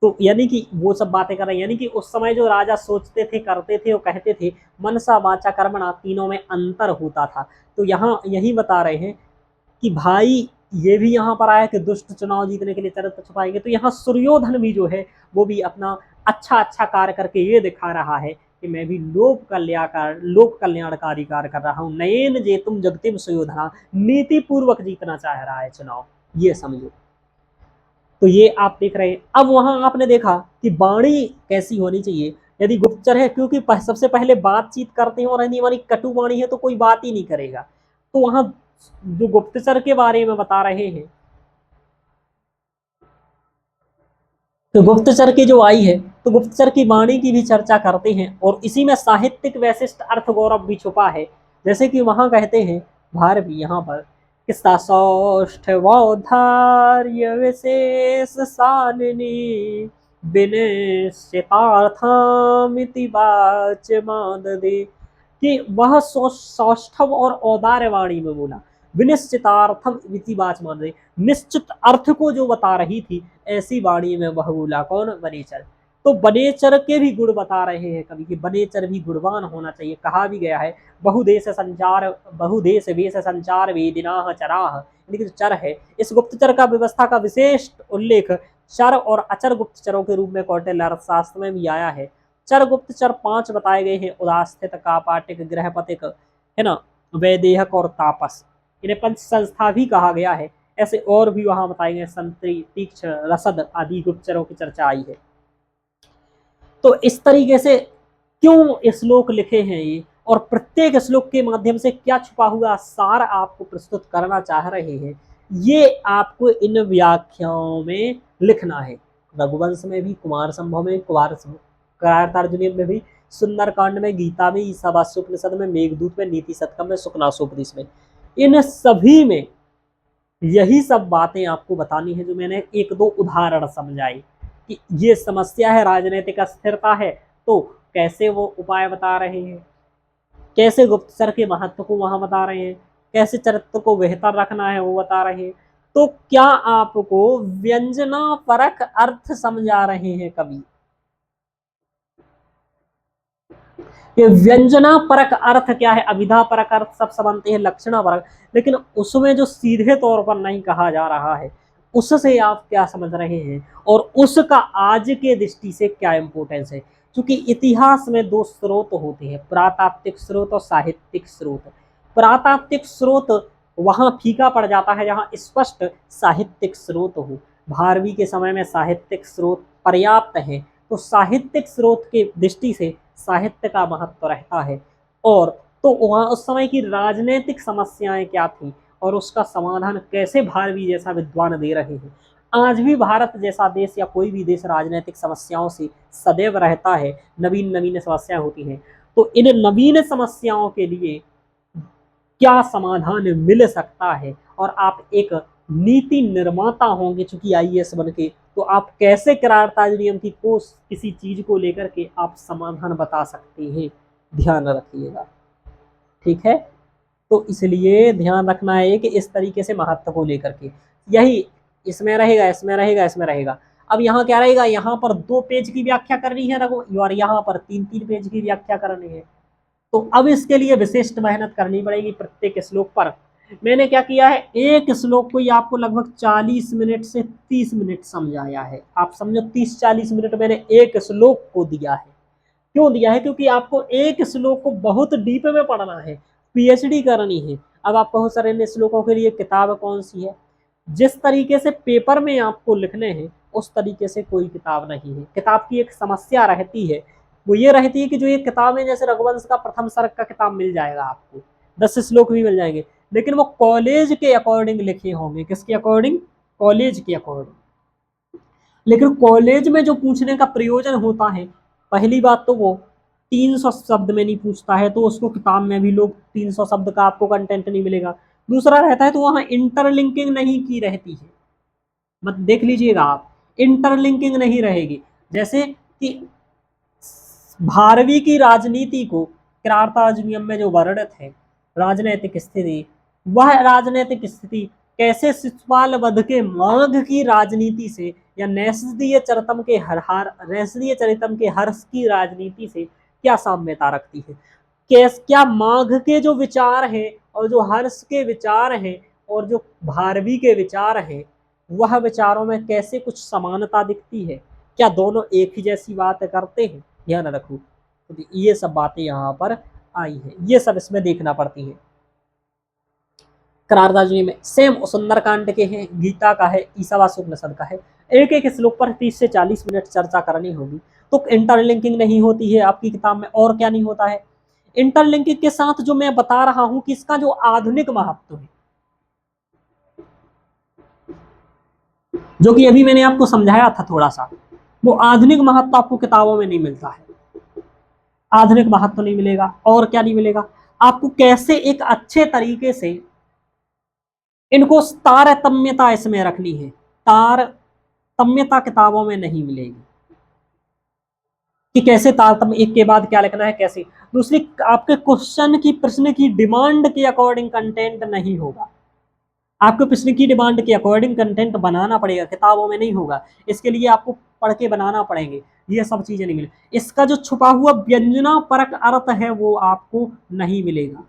तो यानी कि वो सब बातें कर रहे हैं, यानी कि उस समय जो राजा सोचते थे, करते थे और कहते थे, मनसा वाचा कर्मणा, तीनों में अंतर होता था। तो यहाँ यही बता रहे हैं कि भाई ये भी यहाँ पर आया कि दुष्ट चुनाव जीतने के लिए चरित्र छुपाएंगे। तो यहाँ सूर्योधन भी जो है वो भी अपना अच्छा अच्छा कार्य करके ये दिखा रहा है कि मैं भी लोक कल्याणकारी कार्य कर रहा हूँ। नयन जेतुम जगतिम सुयोधना, नीति पूर्वक जीतना चाह रहा है चुनाव, ये समझो। तो ये आप देख रहे हैं। अब वहां आपने देखा कि वाणी कैसी होनी चाहिए यदि गुप्तचर है, क्योंकि सबसे पहले बातचीत करते हैं और यदि हमारी कटु वाणी है तो कोई बात ही नहीं करेगा। तो वहां जो गुप्तचर के बारे में बता रहे हैं, तो गुप्तचर की जो आई है, तो गुप्तचर की वाणी की भी चर्चा करते हैं और इसी में साहित्यिक वैशिष्ट अर्थ गौरव भी छुपा है। जैसे कि वहां कहते हैं भारवी यहाँ पर, किस्सा सौष्ठवोधार्य विशेष सानिनी विनिश्चितार्थमिति वाच्यमाददे, कि वह सौष्ठव और औदार्य वाणी में बोला, विनिश्चितार्थम इति वाच्यमाददे, निश्चित अर्थ को जो बता रही थी ऐसी वाणी में वह बोला। कौन? वनेचर। तो वनेचर के भी गुण बता रहे हैं कवि कि वनेचर भी गुणवान होना चाहिए। कहा भी गया है बहुदेश वेश संचार वेदिना चराह, यानी कि जो चर है, इस गुप्तचर का व्यवस्था का विशेष उल्लेख चर और अचर गुप्तचरों के रूप में कौटिल्य अर्थशास्त्र में भी आया है। चर गुप्तचर 5 बताए गए हैं, उदास्थित, कापाटिक, गृहपतिक, है ना, वैदेहक और तापस। इन्हें पंच संस्था भी कहा गया है। ऐसे और भी वहां बताए गए संतरी, तीक्ष्ण, रसद आदि गुप्तचरों की चर्चा आई है। तो इस तरीके से क्यों श्लोक लिखे हैं ये, और प्रत्येक श्लोक के माध्यम से क्या छुपा हुआ सार आपको प्रस्तुत करना चाह रहे हैं, ये आपको इन व्याख्याओं में लिखना है। रघुवंश में भी, कुमार संभव में, करार्तार्जुनीयम में भी, सुंदरकांड में, गीता में, ईशावास्योपनिषद में, मेघदूत में, नीति शतकम में, शुकनासोपनिष में, इन सभी में यही सब बातें आपको बतानी है जो मैंने एक दो उदाहरण समझाई कि ये समस्या है, राजनीतिक अस्थिरता है, तो कैसे वो उपाय बता रहे हैं, कैसे गुप्तचर के महत्व को वहां बता रहे हैं, कैसे चरित्र को बेहतर रखना है वो बता रहे हैं। तो क्या आपको व्यंजना परक अर्थ समझा रहे हैं कभी? ये व्यंजना परक अर्थ क्या है? अभिधा परक अर्थ सब समझते हैं, लक्षणा परक, लेकिन उसमें जो सीधे तौर पर नहीं कहा जा रहा है उससे आप क्या समझ रहे हैं और उसका आज के दृष्टि से क्या इंपोर्टेंस है? क्योंकि इतिहास में दो स्रोत होते हैं, पुरातात्विक स्रोत और साहित्यिक स्रोत। पुरातात्विक स्रोत वहां फीका पड़ जाता है जहां स्पष्ट साहित्यिक स्रोत हो। भारवी के समय में साहित्यिक स्रोत पर्याप्त है, तो साहित्यिक स्रोत के दृष्टि से साहित्य का महत्व रहता है। और तो वहाँ उस समय की राजनीतिक समस्याएं क्या थी और उसका समाधान कैसे भारवी जैसा विद्वान दे रहे हैं। आज भी भारत जैसा देश या कोई भी देश राजनीतिक समस्याओं से सदैव रहता है, नवीन नवीन समस्याएं होती हैं। तो इन नवीन समस्याओं के लिए क्या समाधान मिल सकता है, और आप एक नीति निर्माता होंगे चूंकि आईएएस बन के, तो आप कैसे करारताज की कोस किसी चीज को लेकर के आप समाधान बता सकते हैं, ध्यान रखिएगा, ठीक है। तो इसलिए ध्यान रखना है कि इस तरीके से महत्व को लेकर के यही इसमें रहेगा, इसमें रहेगा, इसमें रहेगा। अब यहाँ क्या रहेगा, यहाँ पर 2 पेज की व्याख्या करनी है रघु, और यहाँ पर 3-3 पेज की व्याख्या करनी है। तो अब इसके लिए विशिष्ट मेहनत करनी पड़ेगी प्रत्येक श्लोक पर। मैंने क्या किया है, एक श्लोक को ही आपको लगभग 40 मिनट से 30 मिनट समझाया है। आप समझो 30-40 मिनट मैंने एक श्लोक को दिया है। क्यों दिया है? क्योंकि आपको एक श्लोक को बहुत डीप में पढ़ना है, पीएचडी करनी है। अब आप कहो सर इन श्लोकों के लिए किताब कौन सी है? जिस तरीके से पेपर में आपको लिखने हैं उस तरीके से कोई किताब नहीं है। किताब की एक समस्या रहती है, वो ये रहती है कि जो ये किताब है, जैसे रघुवंश का प्रथम सर्ग का किताब मिल जाएगा आपको, 10 श्लोक भी मिल जाएंगे, लेकिन वो कॉलेज के अकॉर्डिंग लिखे होंगे। किसके अकॉर्डिंग? कॉलेज के अकॉर्डिंग। लेकिन कॉलेज में जो पूछने का प्रयोजन होता है, पहली बात तो वो 300 शब्द में नहीं पूछता है, तो उसको किताब में भी लोग 300 शब्द का आपको कंटेंट नहीं मिलेगा। दूसरा रहता है तो वहां इंटरलिंकिंग नहीं की रहती है, मत देख लीजिएगा आप, इंटरलिंकिंग नहीं रहेगी। जैसे कि भारवी की राजनीति को किरातार्जुनीयम में जो वर्णित है राजनीतिक स्थिति, वह राजनीतिक स्थिति कैसे शिशुपाल वध के माघ की राजनीति से या नैषधीय चरितम के हर्ष की राजनीति से क्या साम्यता रखती है। क्या माघ के जो विचार हैं और जो हर्ष के विचार हैं और जो भारवी के विचार हैं, वह विचारों में कैसे कुछ समानता दिखती है, क्या दोनों एक ही जैसी बात करते हैं, ध्यान रखो। तो ये सब बातें यहाँ पर आई है, ये सब इसमें देखना पड़ती है। करारताजुनी में सेम सुंदरकांड के हैं, गीता का है, ईशावास्योपनिषद का है। एक एक श्लोक पर 30 से 40 मिनट चर्चा करनी होगी। तो इंटरलिंकिंग नहीं होती है आपकी किताब में, और क्या नहीं होता है इंटरलिंकिंग के साथ। जो मैं बता रहा हूं कि इसका जो आधुनिक महत्व है, जो कि अभी मैंने आपको समझाया था थोड़ा सा, वो आधुनिक महत्व आपको किताबों में नहीं मिलता है। आधुनिक महत्व नहीं मिलेगा, और क्या नहीं मिलेगा आपको, कैसे एक अच्छे तरीके से इनको तारतम्यता इसमें रखनी है। तारतम्यता किताबों में नहीं मिलेगी कि कैसे तारतम्य, एक के बाद क्या लिखना है, कैसे। दूसरी, आपके क्वेश्चन की, प्रश्न की डिमांड के अकॉर्डिंग कंटेंट नहीं होगा। आपको प्रश्न की डिमांड के अकॉर्डिंग कंटेंट बनाना पड़ेगा, किताबों में नहीं होगा। इसके लिए आपको पढ़ के बनाना पड़ेंगे, ये सब चीजें नहीं मिले। इसका जो छुपा हुआ व्यंजना परक अर्थ है वो आपको नहीं मिलेगा।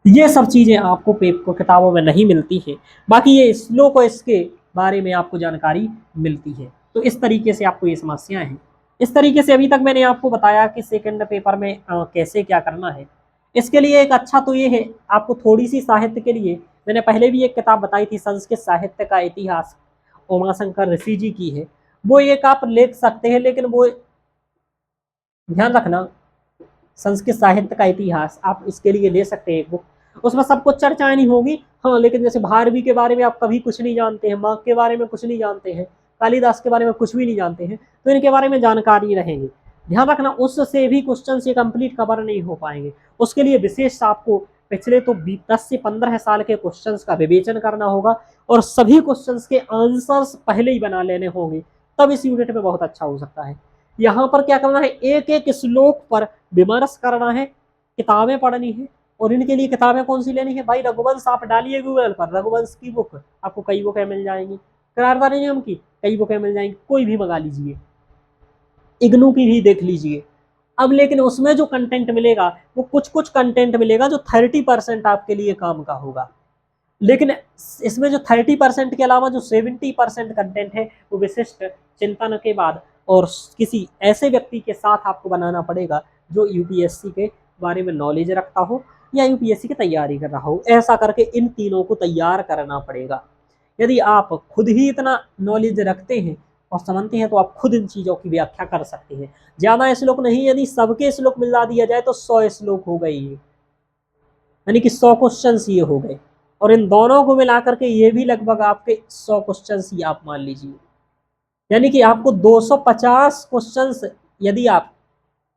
ये सब चीजें आपको पेपर किताबों में नहीं मिलती है। बाकी ये श्लोक और इसके बारे में आपको जानकारी मिलती है। तो इस तरीके से आपको ये समस्याएं हैं। इस तरीके से अभी तक मैंने आपको बताया कि सेकंड पेपर में कैसे क्या करना है। इसके लिए एक अच्छा तो ये है, आपको थोड़ी सी साहित्य के लिए मैंने पहले भी एक किताब बताई थी, संस्कृत साहित्य का इतिहास, उमाशंकर ऋषि जी की है, वो एक आप लिख सकते हैं। लेकिन वो ध्यान रखना, संस्कृत साहित्य का इतिहास आप इसके लिए ले सकते हैं एक बुक, उसमें सब कुछ चर्चाएं नहीं होगी। हाँ, लेकिन जैसे भारवी के बारे में आप कभी कुछ नहीं जानते हैं, माघ के बारे में कुछ नहीं जानते हैं, कालिदास के बारे में कुछ भी नहीं जानते हैं तो इनके बारे में जानकारी रहेंगे। ध्यान रखना उससे भी क्वेश्चन ये कंप्लीट कवर नहीं हो पाएंगे। उसके लिए विशेष आपको पिछले तो 10 से 15 साल के क्वेश्चंस का विवेचन करना होगा और सभी क्वेश्चंस के आंसर्स पहले ही बना लेने होंगे, तब इस यूनिट में बहुत अच्छा हो सकता है। यहाँ पर क्या करना है, एक एक श्लोक पर विमर्श करना है, किताबें पढ़नी है। और इनके लिए किताबें कौन सी लेनी है भाई, रघुवंश आप डालिए गूगल पर, रघुवंश की बुक आपको कई बुकें मिल जाएंगी, करारदारी नियम की कई बुकें मिल जाएंगी, कोई भी मंगा लीजिए, इग्नू की भी देख लीजिए। अब लेकिन उसमें जो कंटेंट मिलेगा वो कुछ कुछ कंटेंट मिलेगा जो 30% आपके लिए काम का होगा, लेकिन इसमें जो 30% के अलावा जो 70% कंटेंट है वो विशिष्ट चिंतन के बाद और किसी ऐसे व्यक्ति के साथ आपको बनाना पड़ेगा जो यूपीएससी के बारे में नॉलेज रखता हो या यूपीएससी की तैयारी कर रहा हो। ऐसा करके इन तीनों को तैयार करना पड़ेगा। यदि आप खुद ही इतना नॉलेज रखते हैं और समझते हैं तो आप खुद इन चीज़ों की व्याख्या कर सकते हैं। ज़्यादा श्लोक नहीं, यदि सबके श्लोक मिला दिया जाए तो 100 श्लोक हो गए, यानी कि 100 क्वेश्चन ये हो गए। और इन दोनों को मिला करके ये भी लगभग आपके 100 क्वेश्चन ही आप मान लीजिए, यानी कि आपको 250 क्वेश्चंस यदि आप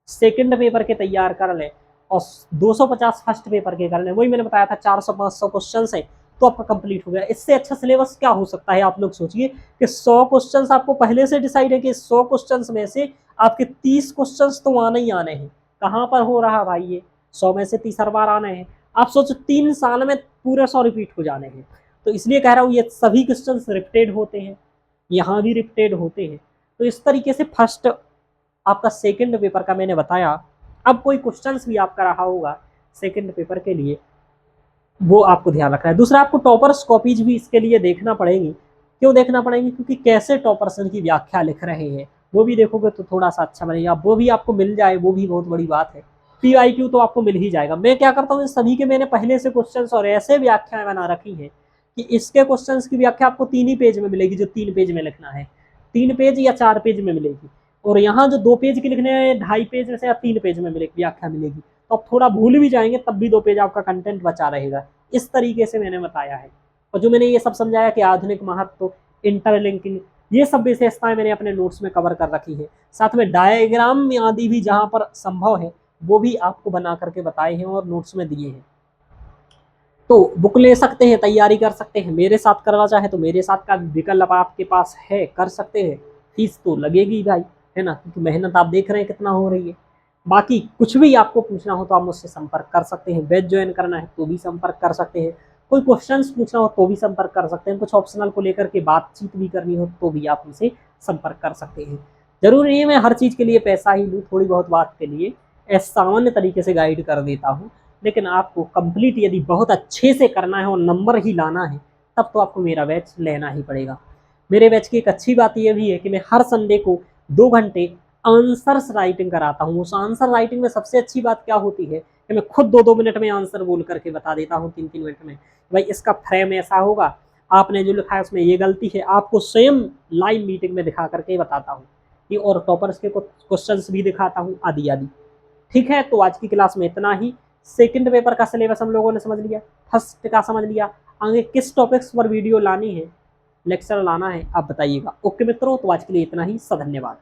सेकंड पेपर के तैयार कर लें और 250 फर्स्ट पेपर के कर लें, वही मैंने बताया था 400-500 क्वेश्चंस है, तो आपका कंप्लीट हो गया। इससे अच्छा सिलेबस क्या हो सकता है। आप लोग सोचिए कि 100 क्वेश्चंस आपको पहले से डिसाइड है कि 100 क्वेश्चंस में से आपके 30 क्वेश्चंस तो आने ही आने हैं। कहाँ पर हो रहा भाई, ये 100 में से 30 हर बार आने हैं। आप सोचो 3 साल में पूरे 100 रिपीट हो जाने हैं। तो इसलिए कह रहा हूँ ये सभी क्वेश्चन रिपीटेड होते हैं, यहाँ भी रिपीटेड होते हैं। तो इस तरीके से फर्स्ट आपका सेकंड पेपर का मैंने बताया। अब कोई क्वेश्चंस भी आपका रहा होगा सेकंड पेपर के लिए, वो आपको ध्यान रखना है। दूसरा, आपको टॉपर्स कॉपीज भी इसके लिए देखना पड़ेगी। क्यों देखना पड़ेगी, क्योंकि कैसे टॉपर्स की व्याख्या लिख रहे हैं वो भी देखोगे तो थोड़ा सा अच्छा बनेगा। वो भी आपको मिल जाए वो भी बहुत बड़ी बात है। PIQ तो आपको मिल ही जाएगा। मैं क्या करता हूँ, सभी के मैंने पहले से क्वेश्चंस और ऐसे व्याख्याएं बना रखी हैं कि इसके क्वेश्चंस की व्याख्या आपको 3 ही पेज में मिलेगी, जो 3 पेज में लिखना है, 3 पेज या 4 पेज में मिलेगी। और यहाँ जो 2 पेज के लिखने हैं 2.5 पेज में से या 3 पेज में मिलेगी व्याख्या मिलेगी। तो आप थोड़ा भूल भी जाएंगे तब भी 2 पेज आपका कंटेंट बचा रहेगा। इस तरीके से मैंने बताया है। और जो मैंने ये सब समझाया कि आधुनिक महत्व, इंटरलिंकिंग, ये सब विशेषताएं मैंने अपने नोट्स में कवर कर रखी है। साथ में डायग्राम आदि भी जहां पर संभव है वो भी आपको बना करके बताए हैं और नोट्स में दिए हैं। तो बुक ले सकते हैं, तैयारी कर सकते हैं। मेरे साथ करना चाहे तो मेरे साथ का विकल्प आपके पास है, कर सकते हैं। फीस तो लगेगी भाई, है ना, क्योंकि मेहनत आप देख रहे हैं कितना हो रही है। बाकी कुछ भी आपको पूछना हो तो आप मुझसे संपर्क कर सकते हैं। बैच ज्वाइन करना है तो भी संपर्क कर सकते हैं। कोई क्वेश्चंस पूछना हो तो भी संपर्क कर सकते हैं। कुछ ऑप्शनल को लेकर के बातचीत भी करनी हो तो भी आप मुझसे संपर्क कर सकते हैं। जरूरी नहीं है मैं हर चीज़ के लिए पैसा ही लूँ, थोड़ी बहुत बात के लिए सामान्य तरीके से गाइड कर देता हूँ। लेकिन आपको कंप्लीट यदि बहुत अच्छे से करना है और नंबर ही लाना है तब तो आपको मेरा बैच लेना ही पड़ेगा। मेरे बैच की एक अच्छी बात यह भी है कि मैं हर संडे को 2 घंटे आंसर्स राइटिंग कराता हूँ। उस आंसर राइटिंग में सबसे अच्छी बात क्या होती है कि मैं खुद 2-2 मिनट में आंसर बोल करके बता देता हूँ, 3-3 मिनट में, भाई इसका फ्रेम ऐसा होगा, आपने जो लिखा है उसमें ये गलती है, आपको स्वयं लाइव मीटिंग में दिखा करके बताता हूँ कि और टॉपर्स के क्वेश्चन भी दिखाता हूँ आदि आदि। ठीक है, तो आज की क्लास में इतना ही। सेकंड पेपर का सिलेबस हम लोगों ने समझ लिया, फर्स्ट का समझ लिया। आगे किस टॉपिक्स पर वीडियो लानी है, लेक्चर लाना है, आप बताइएगा। ओके मित्रों, तो आज के लिए इतना ही। धन्यवाद।